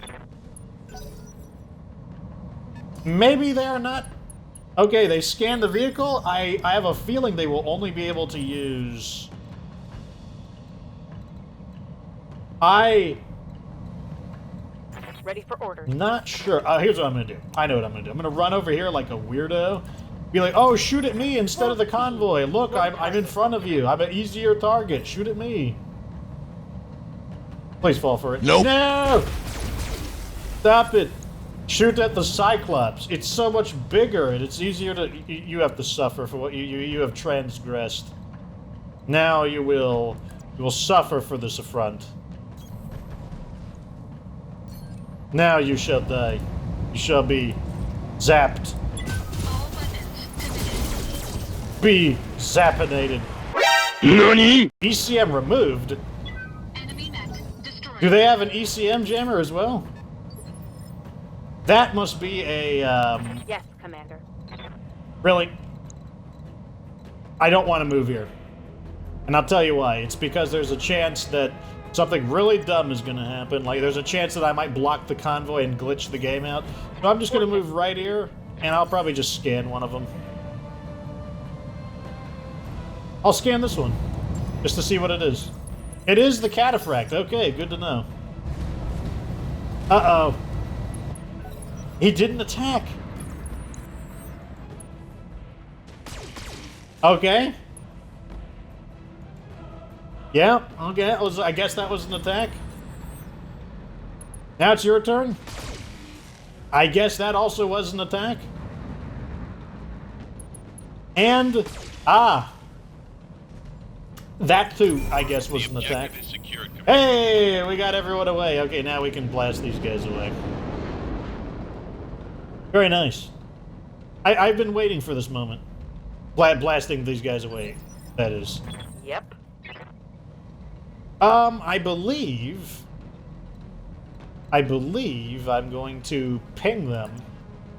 Maybe they're not... Okay, they scanned the vehicle. I have a feeling they will only be able to use... Ready for order. Not sure. Here's what I'm going to do. I know what I'm going to do. I'm going to run over here like a weirdo. Be like, oh, shoot at me instead of the convoy. Look, I'm in front of you. I'm an easier target. Shoot at me. Please fall for it. Nope. No! Stop it. Shoot at the Cyclops. It's so much bigger, and it's easier to... You have to suffer for what you have transgressed. Now you will suffer for this affront. Now you shall die. You shall be zapped. All weapons committed. Be zappinated. NANI?! ECM removed? Enemy mech destroyed. Do they have an ECM jammer as well? That must be a, Yes, Commander. Really? I don't want to move here. And I'll tell you why. It's because there's a chance that something really dumb is going to happen. Like, there's a chance that I might block the convoy and glitch the game out. So I'm just going to move right here, and I'll probably just scan one of them. I'll scan this one, just to see what it is. It is the cataphract. Okay, good to know. Uh-oh. He didn't attack. Okay. Yeah, okay. I guess that was an attack. Now it's your turn. I guess that also was an attack. And, that too, I guess, was an attack. Objective is secured, Commander. Hey, we got everyone away. Okay, now we can blast these guys away. Very nice. I've been waiting for this moment. Blasting these guys away, that is. Yep. I believe I'm going to ping them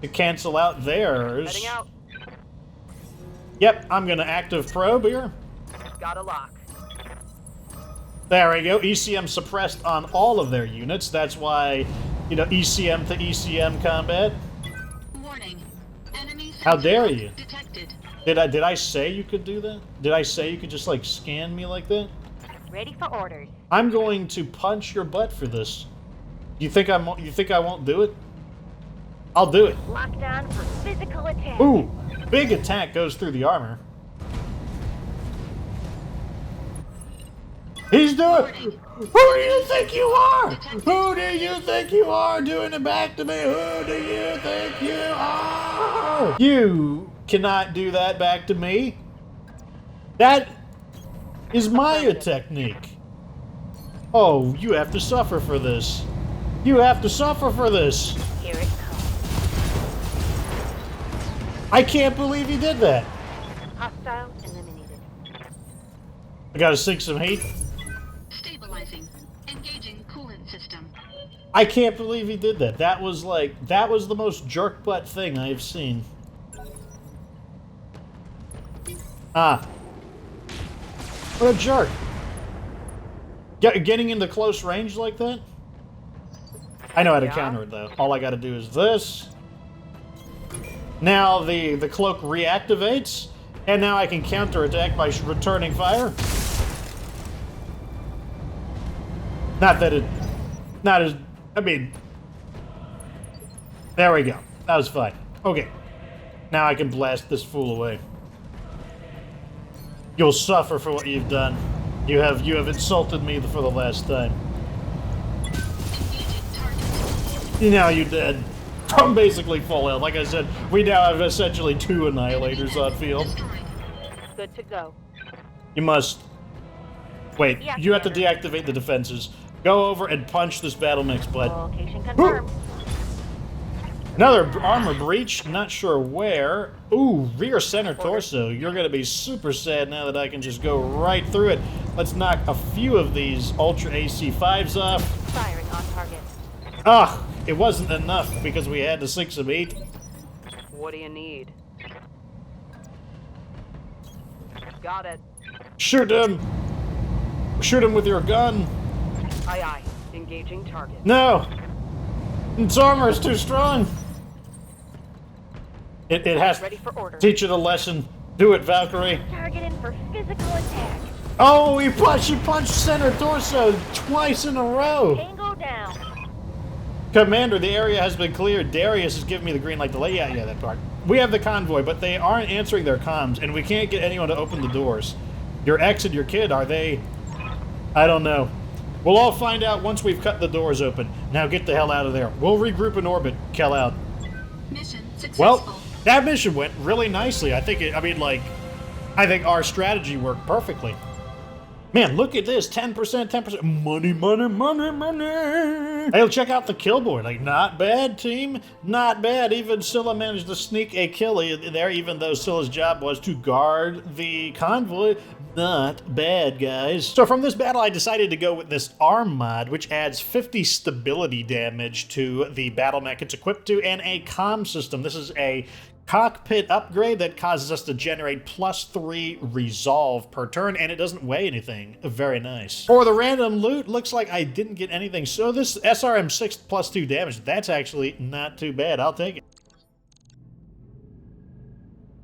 to cancel out theirs. Heading out. Yep, I'm going to active probe here. Got a lock. There we go. ECM suppressed on all of their units. That's why, you know, ECM to ECM combat. Warning. Enemy How dare sensor you. detected. Did I say you could do that? Did I say you could just, like, scan me like that? Ready for orders. I'm going to punch your butt for this. You think I won't do it? I'll do it. Locked on for physical attack. Ooh, big attack goes through the armor. He's doing. Who do you think you are? Who do you think you are doing it back to me? Who do you think you are? You cannot do that back to me. That is my technique. Oh, you have to suffer for this. You have to suffer for this. Here it comes. I can't believe he did that. Hostile eliminated. I gotta sink some heat. Stabilizing. Engaging coolant system. I can't believe he did that. That was the most jerk butt thing I've seen. Ah. What a jerk. Getting into close range like that? I know how to counter it though. All I gotta do is this. Now the cloak reactivates, and now I can counterattack by returning fire. Not that it... Not as... I mean... There we go. That was fine. Okay. Now I can blast this fool away. You'll suffer for what you've done. You have insulted me for the last time. Engaging target. Now you're dead. I'm basically full health. Like I said, we now have essentially 2 annihilators on field. Destroyed. Good to go. You must... Wait, Yeah, you have to Commander. deactivate the defenses. Go over and punch this battle mix butt. Location confirmed. Another armor breach, not sure where. Ooh, rear center torso. You're gonna be super sad now that I can just go right through it. Let's knock a few of these Ultra AC5s off. Firing on target. Ugh, it wasn't enough because we had to sink some heat. What do you need? Got it. Shoot him! Shoot him with your gun. Aye aye. Engaging target. No! Its armor is too strong. It has Ready for order. to teach it a lesson. Do it, Valkyrie. Targeting for physical attack. Oh, he punched center torso twice in a row. Tango down. Commander, the area has been cleared. Darius has given me the green light to lay. Yeah, that part. We have the convoy, but they aren't answering their comms, and we can't get anyone to open the doors. Your ex and your kid, are they? I don't know. We'll all find out once we've cut the doors open. Now get the hell out of there. We'll regroup in orbit. Kell out. Mission successful. Well, that mission went really nicely. I think I think our strategy worked perfectly. Man, look at this. 10%, 10%. Money, money, money, money. Hey, check out the kill board. Like, not bad, team. Not bad. Even Scylla managed to sneak a kill in there, even though Scylla's job was to guard the convoy. Not bad, guys. So from this battle, I decided to go with this arm mod, which adds 50 stability damage to the battle mech it's equipped to, and a comm system. This is a cockpit upgrade that causes us to generate +3 resolve per turn, and it doesn't weigh anything. Very nice. For the random loot, looks like I didn't get anything. So this SRM6 +2 damage, that's actually not too bad. I'll take it.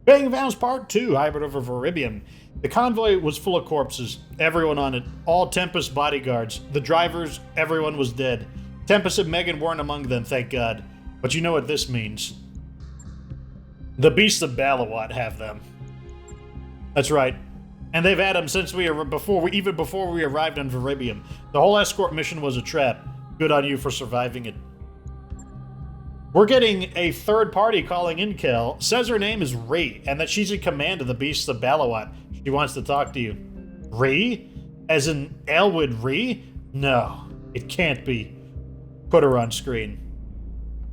Bang Vows Part 2, Hybrid over Viribium. The convoy was full of corpses, everyone on it, all Tempest bodyguards. The drivers, everyone was dead. Tempest and Megan weren't among them, thank God. But you know what this means. The Beasts of Balawat have them. That's right. And they've had them since even before we arrived on Viribium. The whole escort mission was a trap. Good on you for surviving it. We're getting a third party calling in, Kell. Says her name is Ree, and that she's in command of the Beasts of Balawat. She wants to talk to you. Ree? As in Elwood Ree? No, it can't be. Put her on screen.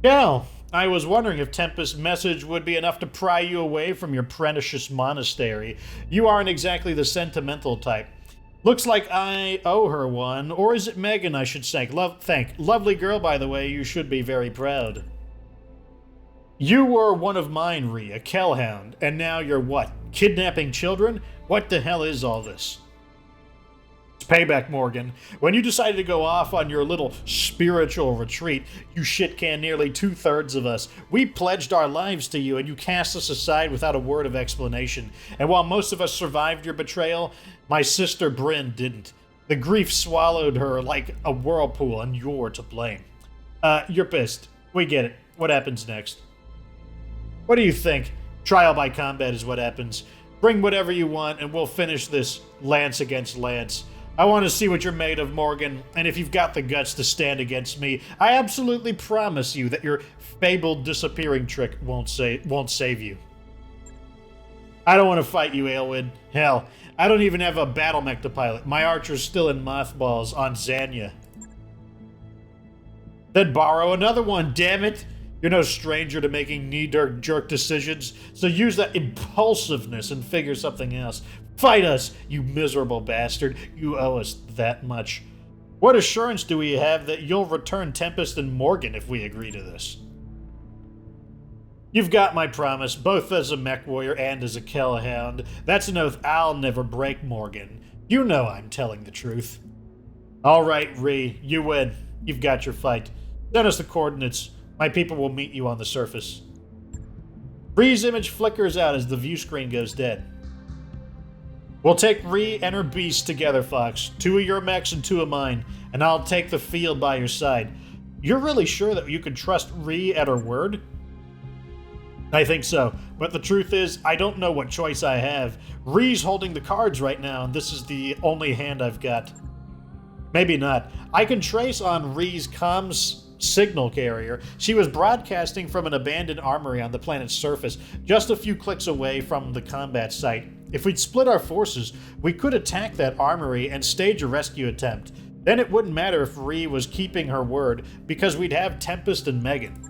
Kell, I was wondering if Tempest's message would be enough to pry you away from your pernicious monastery. You aren't exactly the sentimental type. Looks like I owe her one, or is it Megan I should say? Lovely girl, by the way, you should be very proud. You were one of mine, Ree, a Kell Hound, and now you're what? Kidnapping children? What the hell is all this? It's payback, Morgan. When you decided to go off on your little spiritual retreat, you shit-canned nearly 2/3 of us. We pledged our lives to you, and you cast us aside without a word of explanation. And while most of us survived your betrayal, my sister Bryn didn't. The grief swallowed her like a whirlpool, and you're to blame. You're pissed. We get it. What happens next? What do you think? Trial by combat is what happens. Bring whatever you want, and we'll finish this lance against lance. I want to see what you're made of, Morgan, and if you've got the guts to stand against me, I absolutely promise you that your fabled disappearing trick won't save you. I don't want to fight you, Aelwyn. Hell, I don't even have a battle mech to pilot. My archer's still in mothballs on Zanya. Then borrow another one, damn it! You're no stranger to making knee-jerk decisions, so use that impulsiveness and figure something else. Fight us, you miserable bastard. You owe us that much. What assurance do we have that you'll return Tempest and Morgan if we agree to this? You've got my promise, both as a mech warrior and as a Kell Hound. That's an oath I'll never break, Morgan. You know I'm telling the truth. All right, Ree, you win. You've got your fight. Send us the coordinates. My people will meet you on the surface. Ree's image flickers out as the view screen goes dead. We'll take Ree and her beast together, Fox. 2 of your mechs and 2 of mine, and I'll take the field by your side. You're really sure that you can trust Ree at her word? I think so, but the truth is, I don't know what choice I have. Ree's holding the cards right now, and this is the only hand I've got. Maybe not. I can trace on Ree's comms signal carrier. She was broadcasting from an abandoned armory on the planet's surface, just a few clicks away from the combat site. If we'd split our forces, we could attack that armory and stage a rescue attempt. Then it wouldn't matter if Ree was keeping her word, because we'd have Tempest and Megan.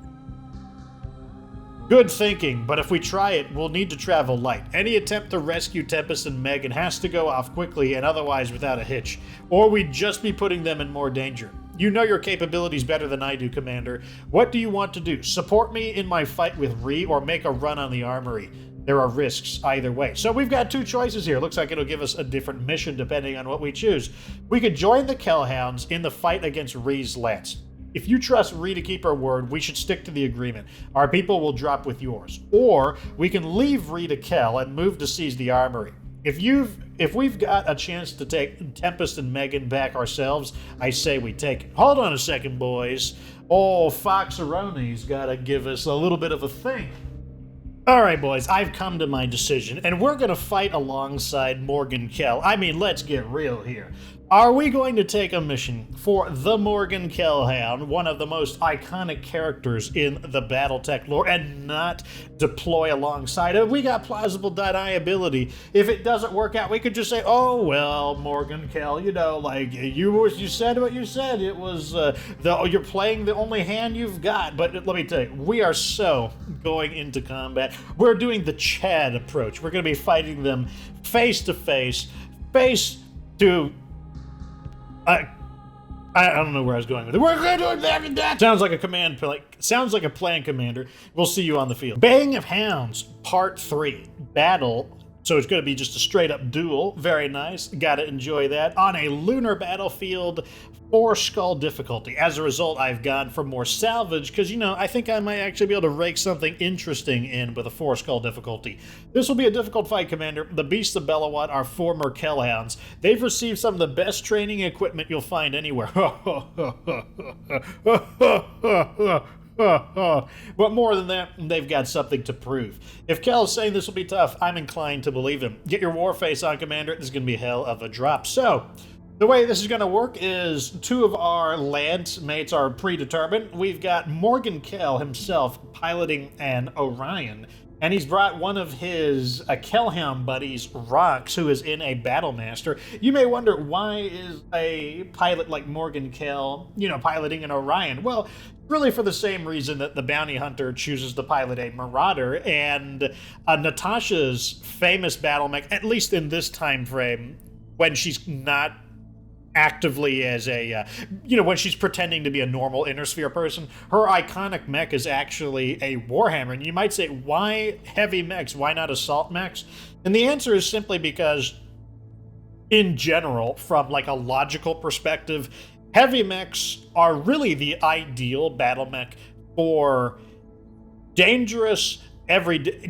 Good thinking, but if we try it, we'll need to travel light. Any attempt to rescue Tempest and Megan has to go off quickly and otherwise without a hitch, or we'd just be putting them in more danger. You know your capabilities better than I do, Commander. What do you want to do? Support me in my fight with Ree or make a run on the armory? There are risks either way. So we've got 2 choices here. Looks like it'll give us a different mission depending on what we choose. We could join the Kell Hounds in the fight against Ree's lance. If you trust Ree to keep her word, we should stick to the agreement. Our people will drop with yours. Or we can leave Ree to Kell and move to seize the armory. If we've got a chance to take Tempest and Megan back ourselves, I say we take it. Hold on a second, boys. Oh, Foxaroni's gotta give us a little bit of a think. All right, boys, I've come to my decision, and we're gonna fight alongside Morgan Kell. I mean, let's get real here. Are we going to take a mission for the Morgan Kell Hound, one of the most iconic characters in the BattleTech lore, and not deploy alongside it? We got plausible deniability. If it doesn't work out, we could just say, oh, well, Morgan Kell, you know, like, you said what you said. It was, you're playing the only hand you've got. But let me tell you, we are so going into combat. We're doing the Chad approach. We're going to be fighting them face to face to... I don't know where I was going with it. We're going to do that. Sounds like a plan, Commander. We'll see you on the field. Baying of Hounds, Part 3. Battle. So it's going to be just a straight-up duel. Very nice. Gotta enjoy that. On a lunar battlefield, 4-skull difficulty. As a result, I've gone for more salvage, because, you know, I think I might actually be able to rake something interesting in with a 4-skull difficulty. This will be a difficult fight, Commander. The Beasts of Belawat are former Kell Hounds. They've received some of the best training equipment you'll find anywhere. But more than that, they've got something to prove. If Kell is saying this will be tough, I'm inclined to believe him. Get your war face on, Commander. This is going to be hell of a drop. So, the way this is going to work is 2 of our lance mates are predetermined. We've got Morgan Kell himself piloting an Orion, and he's brought one of his Kell Hound buddies, Rox, who is in a Battlemaster. You may wonder, why is a pilot like Morgan Kell, you know, piloting an Orion? Well, really for the same reason that the bounty hunter chooses to pilot a Marauder, and Natasha's famous battle mech, at least in this time frame, when she's not actively as a, when she's pretending to be a normal Inner Sphere person, her iconic mech is actually a Warhammer. And you might say, why heavy mechs? Why not assault mechs? And the answer is simply because, in general, from like a logical perspective, heavy mechs are really the ideal battle mech for dangerous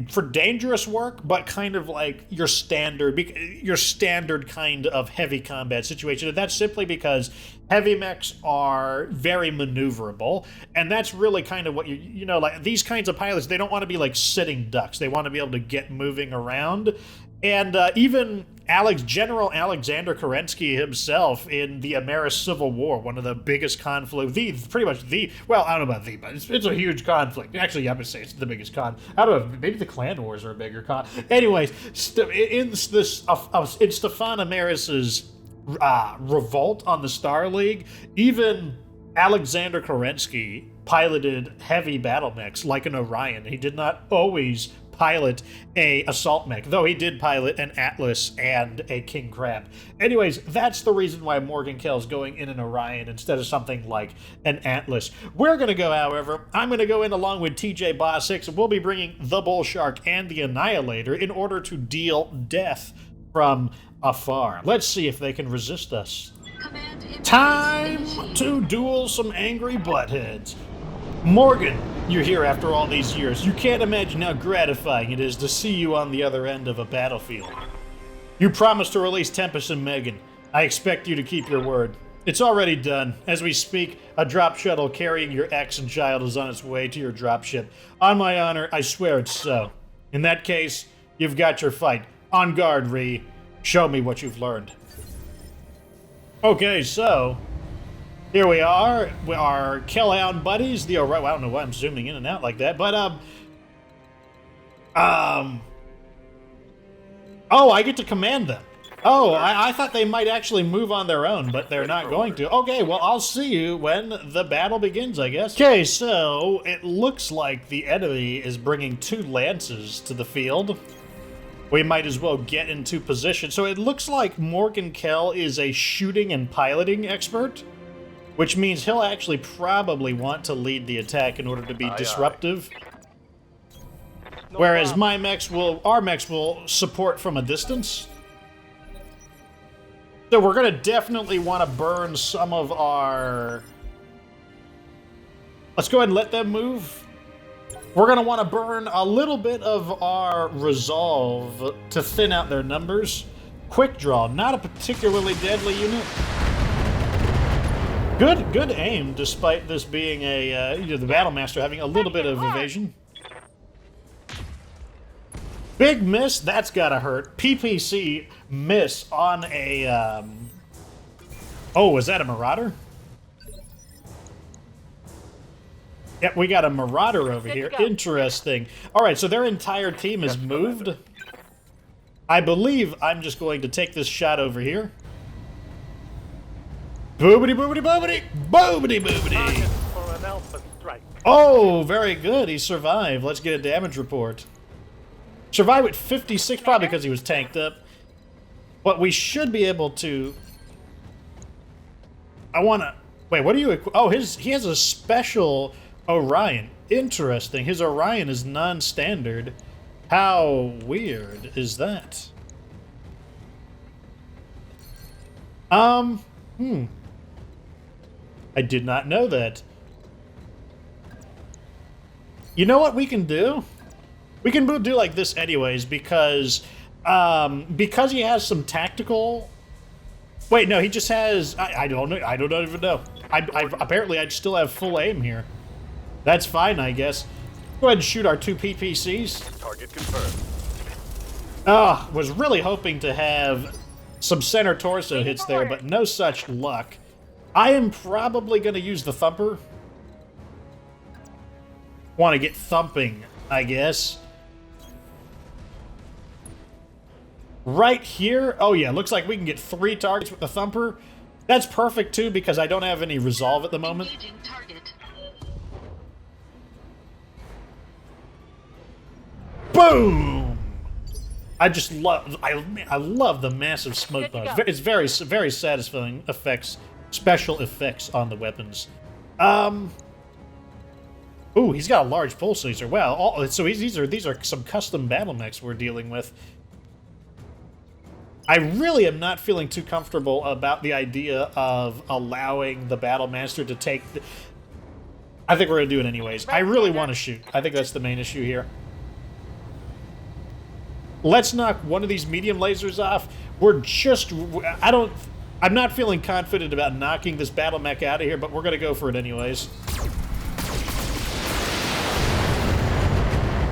for dangerous work, but kind of like your standard kind of heavy combat situation. And that's simply because heavy mechs are very maneuverable, and that's really kind of what you know, like these kinds of pilots, they don't want to be like sitting ducks. They want to be able to get moving around. And even General Alexander Kerensky himself in the American Civil War, one of the biggest conflict, well, I don't know about but it's a huge conflict. Actually, I would say it's the biggest con. I don't know, maybe the Clan Wars are a bigger con. Anyways, in Stefan Ameris's revolt on the Star League, even Alexander Kerensky piloted heavy battle mechs like an Orion. He did not always pilot a assault mech, though he did pilot an Atlas and a King Crab. Anyways, that's the reason why Morgan Kell's going in an Orion instead of something like an Atlas. We're going to go, however, I'm going to go in along with TJ Boss 6, and we'll be bringing the Bullshark and the Annihilator in order to deal death from afar. Let's see if they can resist us. Time to duel some angry buttheads. Morgan, you're here after all these years. You can't imagine how gratifying it is to see you on the other end of a battlefield. You promised to release Tempest and Megan. I expect you to keep your word. It's already done. As we speak, a drop shuttle carrying your ex and child is on its way to your dropship. On my honor, I swear it's so. In that case, you've got your fight. On guard, Ree. Show me what you've learned. Okay, so here we are, our Kell Hound buddies. I don't know why I'm zooming in and out like that, but oh, I get to command them. Oh, I thought they might actually move on their own, but they're not going to. Okay, well, I'll see you when the battle begins, I guess. Okay, so it looks like the enemy is bringing 2 lances to the field. We might as well get into position. So it looks like Morgan Kell is a shooting and piloting expert, which means he'll actually probably want to lead the attack in order to be disruptive. Whereas our mechs will support from a distance. So we're going to definitely want to burn some of our... Let's go ahead and let them move. We're going to want to burn a little bit of our resolve to thin out their numbers. Quick draw, not a particularly deadly unit. Good aim, despite this being the Battlemaster having a little bit of evasion. Big miss, that's gotta hurt. PPC miss on a, Oh, was that a Marauder? Yep, we got a Marauder over here. Interesting. Alright, so their entire team is moved. I believe I'm just going to take this shot over here. Boobity, boobity, boobity! Boobity, boobity! Oh, very good. He survived. Let's get a damage report. Survived with 56, probably because he was tanked up. But we should be able to... I want to... Wait, what are you... Oh, he has a special Orion. Interesting. His Orion is non-standard. How weird is that? I did not know that. You know what we can do? We can do like this anyways, because he has some tactical... Wait, no, he just has... I don't know. I don't even know. Apparently, I still have full aim here. That's fine, I guess. Go ahead and shoot our 2 PPCs. Target confirmed. Was really hoping to have some center torso hits there, but no such luck. I am probably going to use the Thumper. Want to get thumping, I guess. Right here. Oh, yeah, looks like we can get 3 targets with the Thumper. That's perfect, too, because I don't have any resolve at the moment. Boom! I just love... I love the massive smoke bombs. It's very, very satisfying effects. Special effects on the weapons. Ooh, he's got a large pulsator. Wow, so these are some custom battle mechs we're dealing with. I really am not feeling too comfortable about the idea of allowing the Battlemaster to take... I think we're going to do it anyways. I really want to shoot. I think that's the main issue here. Let's knock one of these medium lasers off. I'm not feeling confident about knocking this battle mech out of here, but we're going to go for it anyways.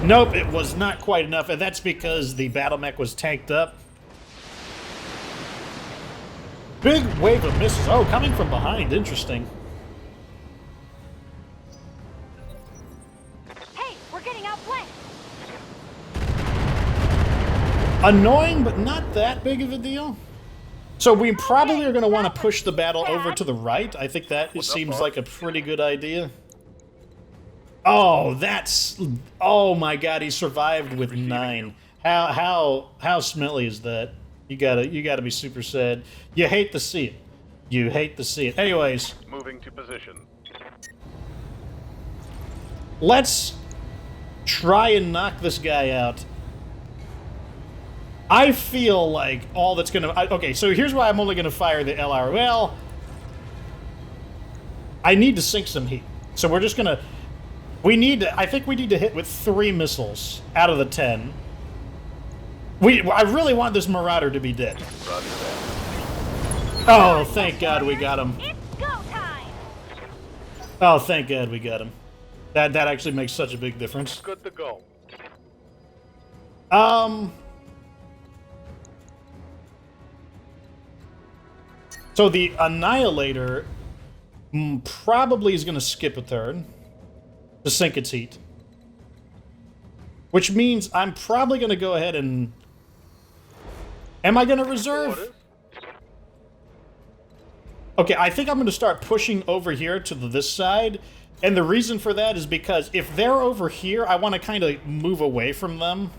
Nope, it was not quite enough, and that's because the battle mech was tanked up. Big wave of misses. Oh, coming from behind. Interesting. Hey, we're getting outflanked. Annoying, but not that big of a deal. So we probably are going to want to push the battle over to the right. I think that seems like a pretty good idea. Oh, that's... Oh my god, he survived with 9. How smelly is that? You gotta be super sad. You hate to see it. You hate to see it. Anyways. Moving to position. Let's try and knock this guy out. I feel like all that's gonna... Okay, so here's why I'm only gonna fire the LR. Well, I need to sink some heat. So we're just gonna... I think we need to hit with 3 missiles out of the 10. I really want this Marauder to be dead. Oh, thank God we got him. It's go time. Oh, thank God we got him. That actually makes such a big difference. Good to go. So the Annihilator probably is going to skip a turn to sink its heat. Which means I'm probably going to go ahead and... Am I going to reserve? Okay, I think I'm going to start pushing over here to this side. And the reason for that is because if they're over here, I want to kind of move away from them.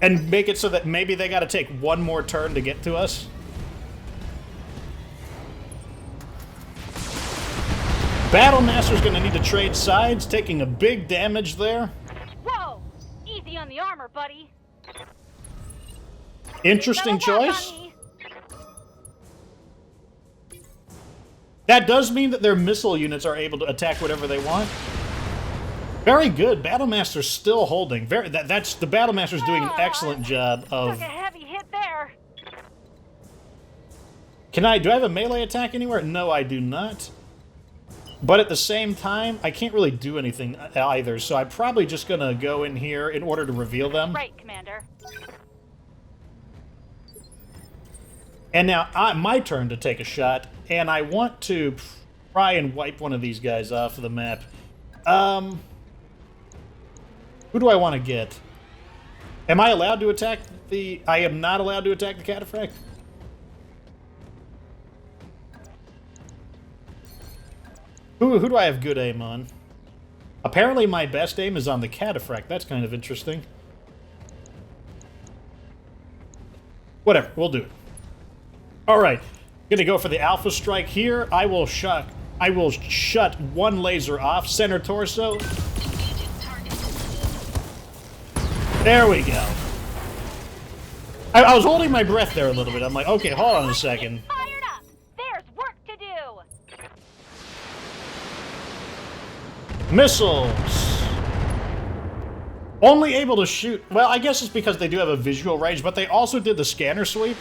And make it so that maybe they got to take one more turn to get to us. Battlemaster's going to need to trade sides, taking a big damage there. Whoa! Easy on the armor, buddy. Interesting choice. That does mean that their missile units are able to attack whatever they want. Very good. Battlemaster's still holding. The Battlemaster's doing an excellent job of... Took a heavy hit there. Do I have a melee attack anywhere? No, I do not. But at the same time, I can't really do anything either, so I'm probably just going to go in here in order to reveal them. Right, Commander. And now, my turn to take a shot, and I want to try and wipe one of these guys off of the map. Who do I want to get? Am I allowed to attack the... I am not allowed to attack the Cataphract? Who do I have good aim on? Apparently my best aim is on the Cataphract. That's kind of interesting. Whatever, we'll do it. Alright, gonna go for the Alpha Strike here. I will shut one laser off, center torso. Engaging target. There we go. I was holding my breath there a little bit. I'm like, okay, hold on a second. Fired up. There's work to do. Missiles. Only able to shoot... Well, I guess it's because they do have a visual range, but they also did the scanner sweep.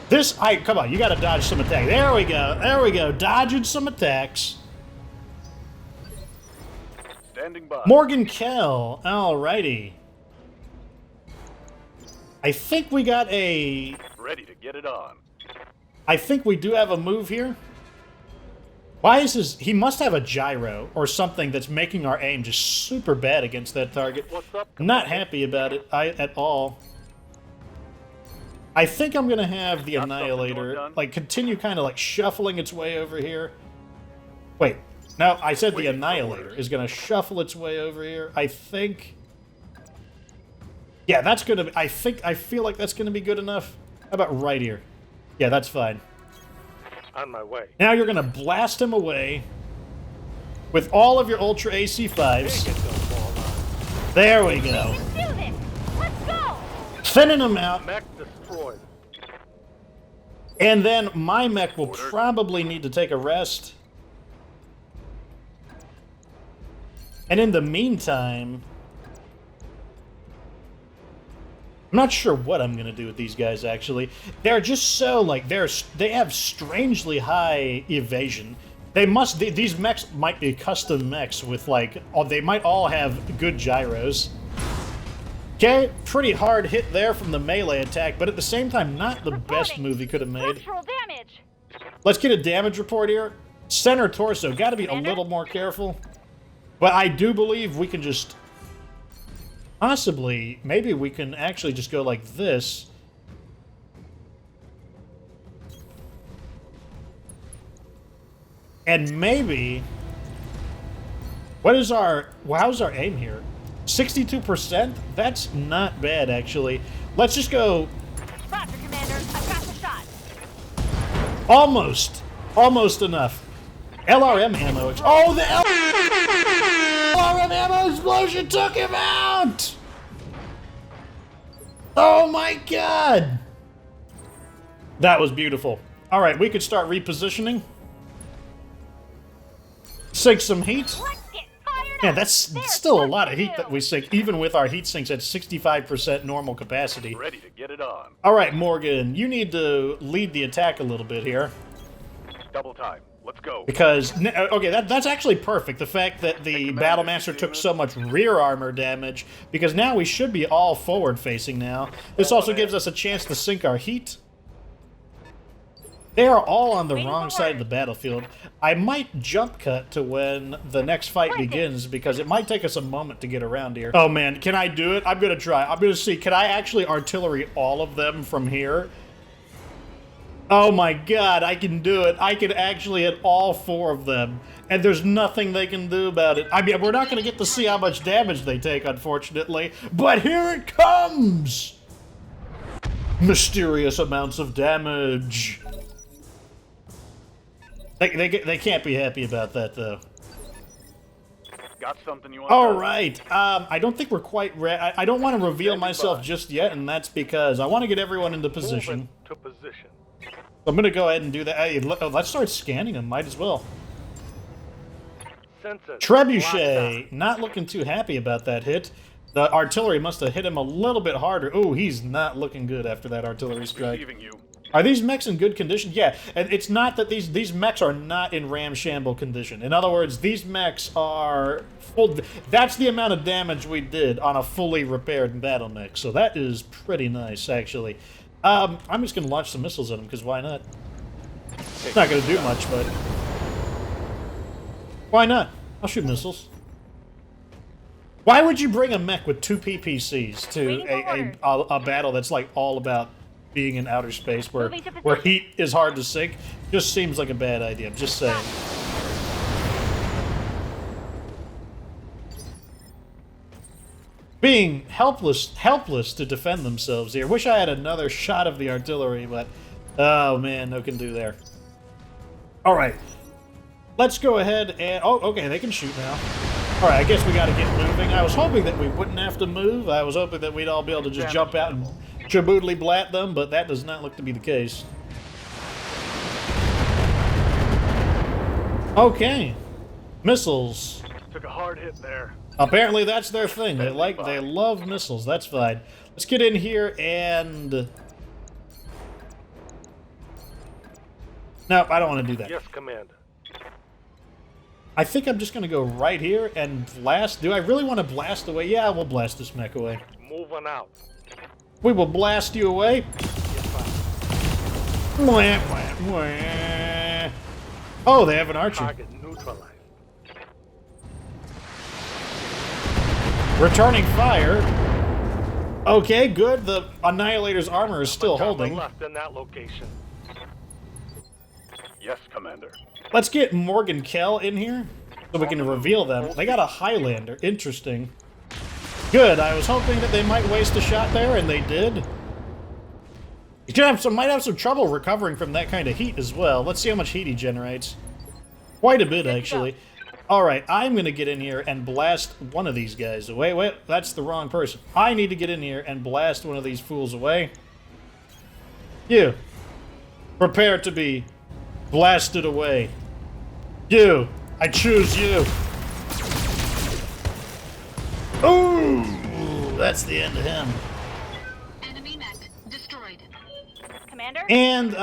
Come on, you gotta dodge some attacks. There we go. There we go. Dodging some attacks. Standing by. Morgan Kell. Alrighty. I think we got a... Ready to get it on. I think we do have a move here. Why is this... He must have a gyro or something that's making our aim just super bad against that target. What's up? Not happy about it at all. I think I'm going to have the Annihilator, like, continue kind of, like, shuffling its way over here. Wait. No, I said the Annihilator is going to shuffle its way over here. I think... Yeah, that's going to be... I feel like that's going to be good enough. How about right here? Yeah, that's fine. On my way. Now you're going to blast him away with all of your Ultra AC5s. There we go. Let's do this. Let's go. Thinning him out. Mech destroyed. And then my mech will probably need to take a rest. And in the meantime... I'm not sure what I'm gonna do with these guys, actually. They're just so, like, they have strangely high evasion. These mechs might be custom mechs with, like, they might all have good gyros. Okay, pretty hard hit there from the melee attack, but at the same time, not the best move he could have made. Structural damage. Let's get a damage report here. Center torso, gotta be a little more careful. But I do believe we can just... Possibly, maybe we can actually just go like this. And maybe... how's our aim here? 62%? That's not bad, actually. Let's just go... Roger, Commander. I've got the shot. Almost. Almost enough. LRM ammo. Oh, the LRM ammo explosion took him out! Oh my god! That was beautiful. Alright, we could start repositioning. Sink some heat. Let's get fired Yeah, up. that's There's still a work lot to of heat do. that we sink, even with our heat sinks at 65% normal capacity. Ready to get it on. Alright, Morgan, you need to lead the attack a little bit here. Double time. Let's go. Because, okay, that's actually perfect. The fact that the Battlemaster took so much rear armor damage, because now we should be all forward facing now. This also gives us a chance to sink our heat. They are all on the wrong side of the battlefield. I might jump cut to when the next fight begins, because it might take us a moment to get around here. Oh man, can I do it? I'm gonna try. I'm gonna see, can I actually artillery all of them from here? Oh my god, I can do it. I can actually hit all 4 of them. And there's nothing they can do about it. I mean, we're not going to get to see how much damage they take, unfortunately. But here it comes! Mysterious amounts of damage. They can't be happy about that, though. Got something you want? All right. I don't think we're quite ready. I don't want to reveal myself just yet, and that's because I want to get everyone into position. To position. I'm going to go ahead and do that. Hey, let's start scanning them. Might as well. Sensors. Trebuchet, not looking too happy about that hit. The artillery must have hit him a little bit harder. Ooh, he's not looking good after that artillery strike. Receiving you. Are these mechs in good condition? Yeah, and it's not that these mechs are not in ramshamble condition. In other words, these mechs are full. That's the amount of damage we did on a fully repaired battle mech. So that is pretty nice, actually. I'm just going to launch some missiles at them, because why not? It's not going to do much, but... Why not? I'll shoot missiles. Why would you bring a mech with 2 PPCs to a battle that's like all about being in outer space where heat is hard to sink? Just seems like a bad idea. I'm just saying. Being helpless to defend themselves here. Wish I had another shot of the artillery, but oh man, no can do there. All right, let's go ahead and okay, they can shoot now. All right, I guess we got to get moving. I was hoping that we wouldn't have to move. I was hoping that we'd all be able to just jump out and chaboodly blat them, but that does not look to be the case. Okay, missiles. Took a hard hit there. Apparently that's their thing. They love missiles. That's fine. Let's get in here and... No, I don't want to do that. Yes, Commander. I think I'm just going to go right here and blast. Do I really want to blast away? Yeah, we'll blast this mech away. Moving out. We will blast you away. Mwah, mwah, mwah. Oh, they have an archer. Target neutralized. Returning fire. Okay, good. The Annihilator's armor is still holding. Left in that location. Yes, Commander. Let's get Morgan Kell in here so we can reveal them. They got a Highlander. Interesting. Good. I was hoping that they might waste a shot there, and they did. You might have some trouble recovering from that kind of heat as well. Let's see how much heat he generates. Quite a bit, actually. Alright, I'm going to get in here and blast one of these guys away. Wait, that's the wrong person. I need to get in here and blast one of these fools away. You. Prepare to be blasted away. You. I choose you. Ooh, that's the end of him. And,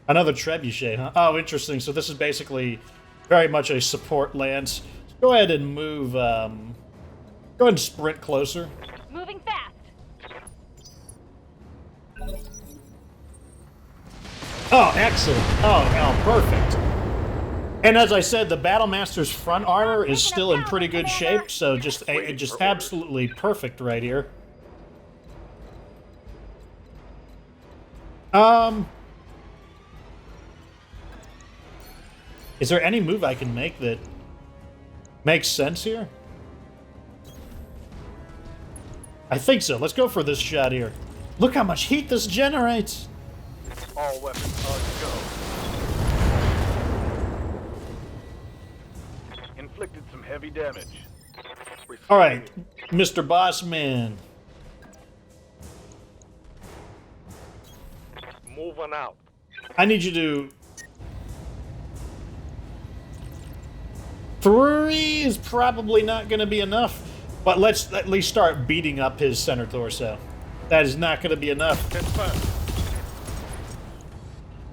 another trebuchet, huh? Oh, interesting. So this is basically very much a support lance. Go ahead and move, go ahead and sprint closer. Moving fast. Oh, excellent. Oh, perfect. And as I said, the Battlemaster's front armor is still in pretty good shape, so just absolutely perfect right here. Is there any move I can make that makes sense here? I think so. Let's go for this shot here. Look how much heat this generates. All weapons are go. Inflicted some heavy damage. All right, Mr. Bossman. Moving out. I need you to... 3 is probably not going to be enough, but let's at least start beating up his center torso. That is not going to be enough.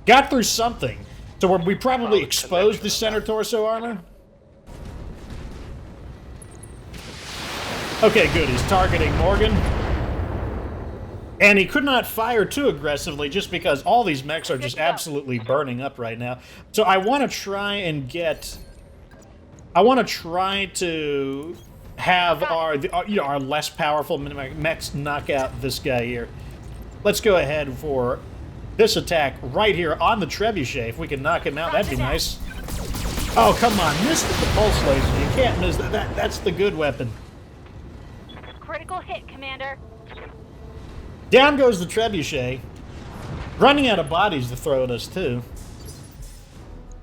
Got through something. So we probably exposed the center torso armor. Okay, good. He's targeting Morgan. And he could not fire too aggressively just because all these mechs are just absolutely burning up right now. So I want to try and get... I want to try to have our less powerful mechs knock out this guy here. Let's go ahead for this attack right here on the trebuchet. If we can knock him out, that'd be nice. Oh, come on. Missed the pulse laser. You can't miss that. That's the good weapon. Critical hit, Commander. Down goes the trebuchet. Running out of bodies to throw at us, too.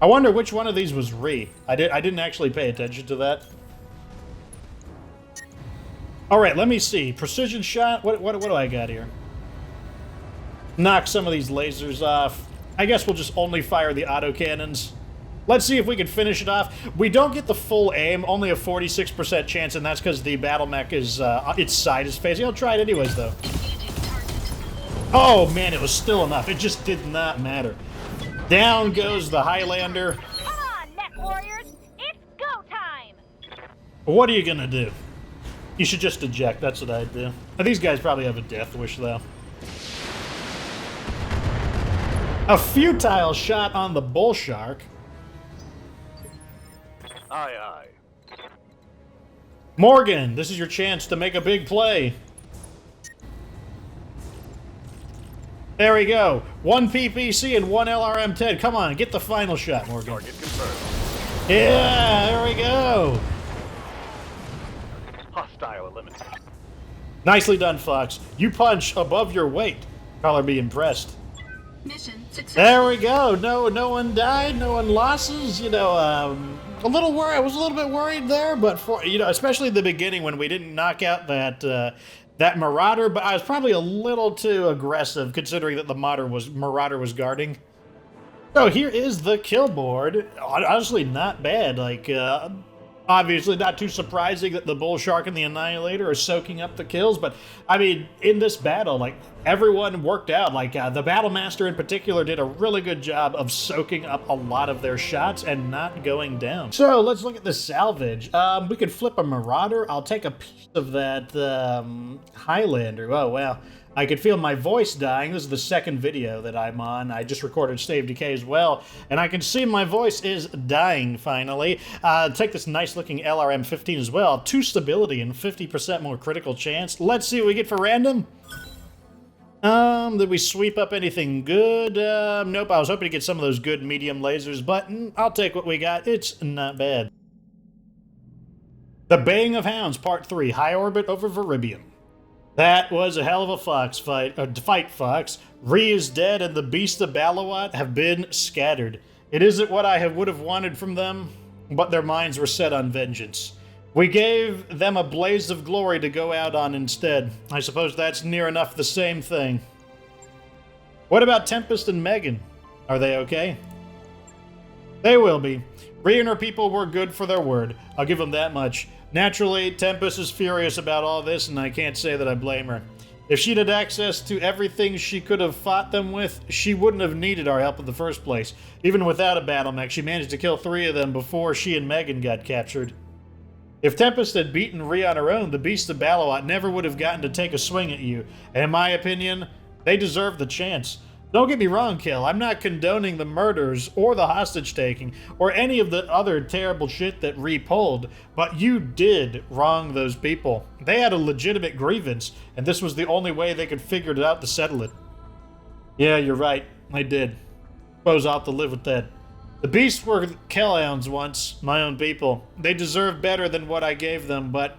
I wonder which one of these was Ree. I didn't actually pay attention to that. All right, let me see. Precision shot. What do I got here? Knock some of these lasers off. I guess we'll just only fire the autocannons. Let's see if we can finish it off. We don't get the full aim, only a 46% chance, and that's because the battle mech is its side is facing. I'll try it anyways, though. Oh man, it was still enough. It just did not matter. Down goes the Highlander. Come on, mech warriors. It's go time. What are you gonna do? You should just eject. That's what I'd do. Now, these guys probably have a death wish, though. A futile shot on the Bullshark. Aye, aye. Morgan, this is your chance to make a big play. There we go. 1 PPC and 1 LRM-10. Come on, get the final shot, Morgan. Target confirmed. Yeah, there we go. Hostile eliminated. Nicely done, Fox. You punch above your weight. Caller be impressed. Mission success. There we go. No one died. No one losses. You know, a little worried. I was a little bit worried there, but for especially the beginning when we didn't knock out that Marauder. But I was probably a little too aggressive considering that the Marauder was guarding. So here is the kill board. Honestly, not bad. Like, obviously not too surprising that the Bullshark and the Annihilator are soaking up the kills, but I mean, in this battle, like, everyone worked out. Like, the Battlemaster in particular did a really good job of soaking up a lot of their shots and not going down. So let's look at the salvage. We could flip a Marauder. I'll take a piece of that Highlander. Oh, wow. I could feel my voice dying. This is the second video that I'm on. I just recorded Save Decay as well, and I can see my voice is dying, finally. Take this nice-looking LRM-15 as well. 2 stability and 50% more critical chance. Let's see what we get for random. Did we sweep up anything good? Nope, I was hoping to get some of those good medium lasers, but I'll take what we got. It's not bad. The Baying of Hounds, Part 3, High Orbit over Viribium. That was a hell of a Fox fight, Fox. Ree is dead and the Beast of Balawat have been scattered. It isn't what I would have wanted from them, but their minds were set on vengeance. We gave them a blaze of glory to go out on instead. I suppose that's near enough the same thing. What about Tempest and Megan? Are they okay? They will be. Ree and her people were good for their word. I'll give them that much. Naturally, Tempest is furious about all this, and I can't say that I blame her. If she'd had access to everything she could have fought them with, she wouldn't have needed our help in the first place. Even without a battle mech, she managed to kill 3 of them before she and Megan got captured. If Tempest had beaten Rhea on her own, the Beasts of Battleot never would have gotten to take a swing at you. And in my opinion, they deserved the chance. Don't get me wrong, Kell. I'm not condoning the murders or the hostage-taking or any of the other terrible shit that Rhea pulled, but you did wrong those people. They had a legitimate grievance, and this was the only way they could figure it out to settle it. Yeah, you're right. I did. Suppose I'll have to live with that. The Beasts were Kell Hounds once, my own people. They deserve better than what I gave them, but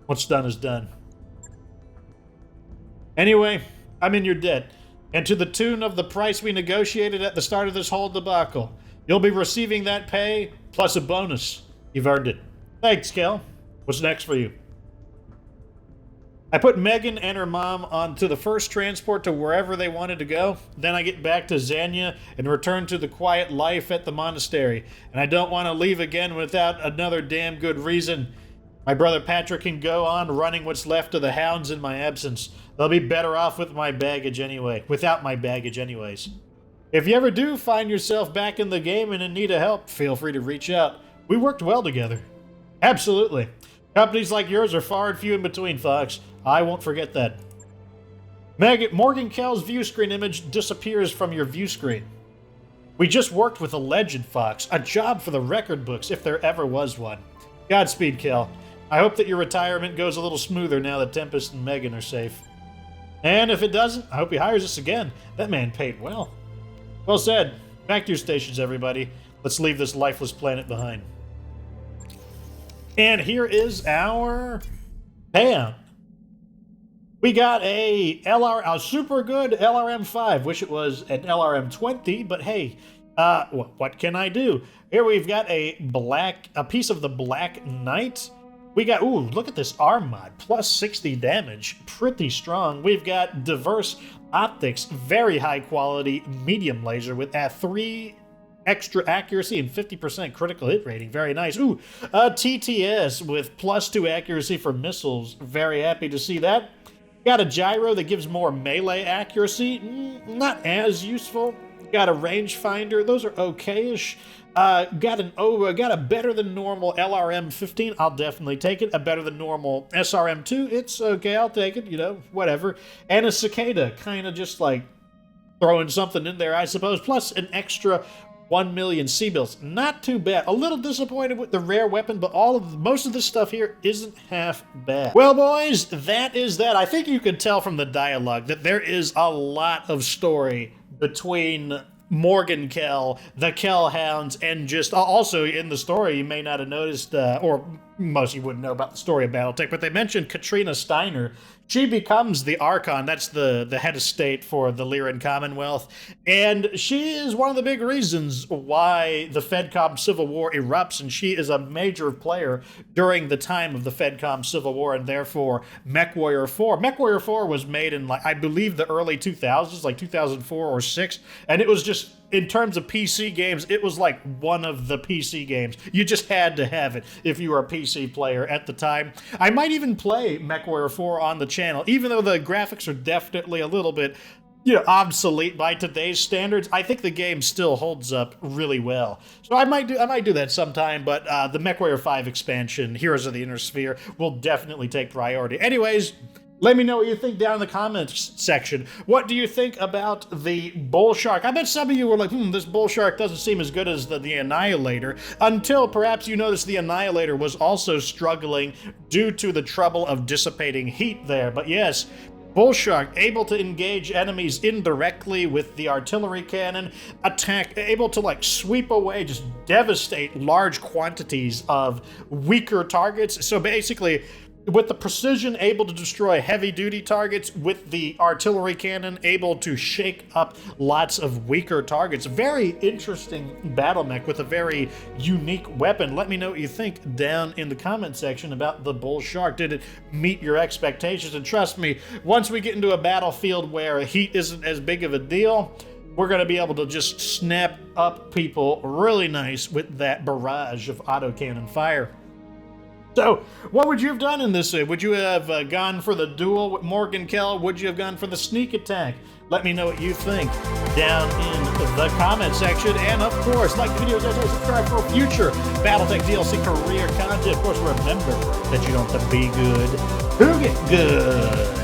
what's done is done. Anyway, I'm in your debt, and to the tune of the price we negotiated at the start of this whole debacle. You'll be receiving that pay, plus a bonus. You've earned it. Thanks, Kell. What's next for you? I put Megan and her mom onto the first transport to wherever they wanted to go. Then I get back to Zanya and return to the quiet life at the monastery. And I don't want to leave again without another damn good reason. My brother Patrick can go on running what's left of the Hounds in my absence. They'll be better off with my baggage anyway. Without my baggage anyways. If you ever do find yourself back in the game and in need of help, feel free to reach out. We worked well together. Absolutely. Companies like yours are far and few in between, Fox. I won't forget that. Morgan Kell's view screen image disappears from your view screen. We just worked with a legend, Fox. A job for the record books, if there ever was one. Godspeed, Kell. I hope that your retirement goes a little smoother now that Tempest and Megan are safe. And if it doesn't, I hope he hires us again. That man paid well. Well said. Back to your stations, everybody. Let's leave this lifeless planet behind. And here is our payout. We got a super good LRM-5. Wish it was an LRM-20, but hey, what can I do? Here we've got a piece of the Black Knight. We got, ooh, look at this arm mod, plus 60 damage, pretty strong. We've got diverse optics, very high quality medium laser with 3 extra accuracy and 50% critical hit rating. Very nice. Ooh, TTS with plus 2 accuracy for missiles. Very happy to see that. Got a gyro that gives more melee accuracy. Not as useful. Got a rangefinder. Those are okay-ish. Got a better than normal LRM-15. I'll definitely take it. A better than normal SRM-2. It's okay. I'll take it. You know, whatever. And a cicada. Kind of just like throwing something in there, I suppose. Plus an extra 1 million C-bills. Not too bad. A little disappointed with the rare weapon, but most of this stuff here isn't half bad. Well, boys, that is that. I think you can tell from the dialogue that there is a lot of story between Morgan Kell, the Kell Hounds, and just also in the story, you may not have noticed, or most of you wouldn't know about the story of BattleTech, but they mentioned Katrina Steiner. She becomes the Archon, that's the head of state for the Lyran Commonwealth, and she is one of the big reasons why the FedCom Civil War erupts, and she is a major player during the time of the FedCom Civil War, and therefore MechWarrior 4. MechWarrior 4 was made in, I believe, the early 2000s, like 2004 or 6, and it was just, in terms of PC games, it was like one of the PC games. You just had to have it if you were a PC player at the time. I might even play MechWarrior 4 on the channel, even though the graphics are definitely a little bit, obsolete by today's standards. I think the game still holds up really well. So I might do that sometime, but the MechWarrior 5 expansion, Heroes of the Inner Sphere, will definitely take priority. Anyways, let me know what you think down in the comments section. What do you think about the Bullshark? I bet some of you were like, this Bullshark doesn't seem as good as the Annihilator, until perhaps you noticed the Annihilator was also struggling due to the trouble of dissipating heat there. But yes, Bullshark, able to engage enemies indirectly with the artillery cannon, able to sweep away, just devastate large quantities of weaker targets. So basically, with the precision, able to destroy heavy-duty targets, with the artillery cannon, able to shake up lots of weaker targets. Very interesting battle mech with a very unique weapon. Let me know what you think down in the comment section about the Bullshark. Did it meet your expectations? And trust me, once we get into a battlefield where heat isn't as big of a deal, we're going to be able to just snap up people really nice with that barrage of autocannon fire. So, what would you have done in this? Would you have gone for the duel with Morgan Kell? Would you have gone for the sneak attack? Let me know what you think down in the comment section. And, of course, like the videos, subscribe for future BattleTech DLC career content. Of course, remember that you don't have to be good to get good.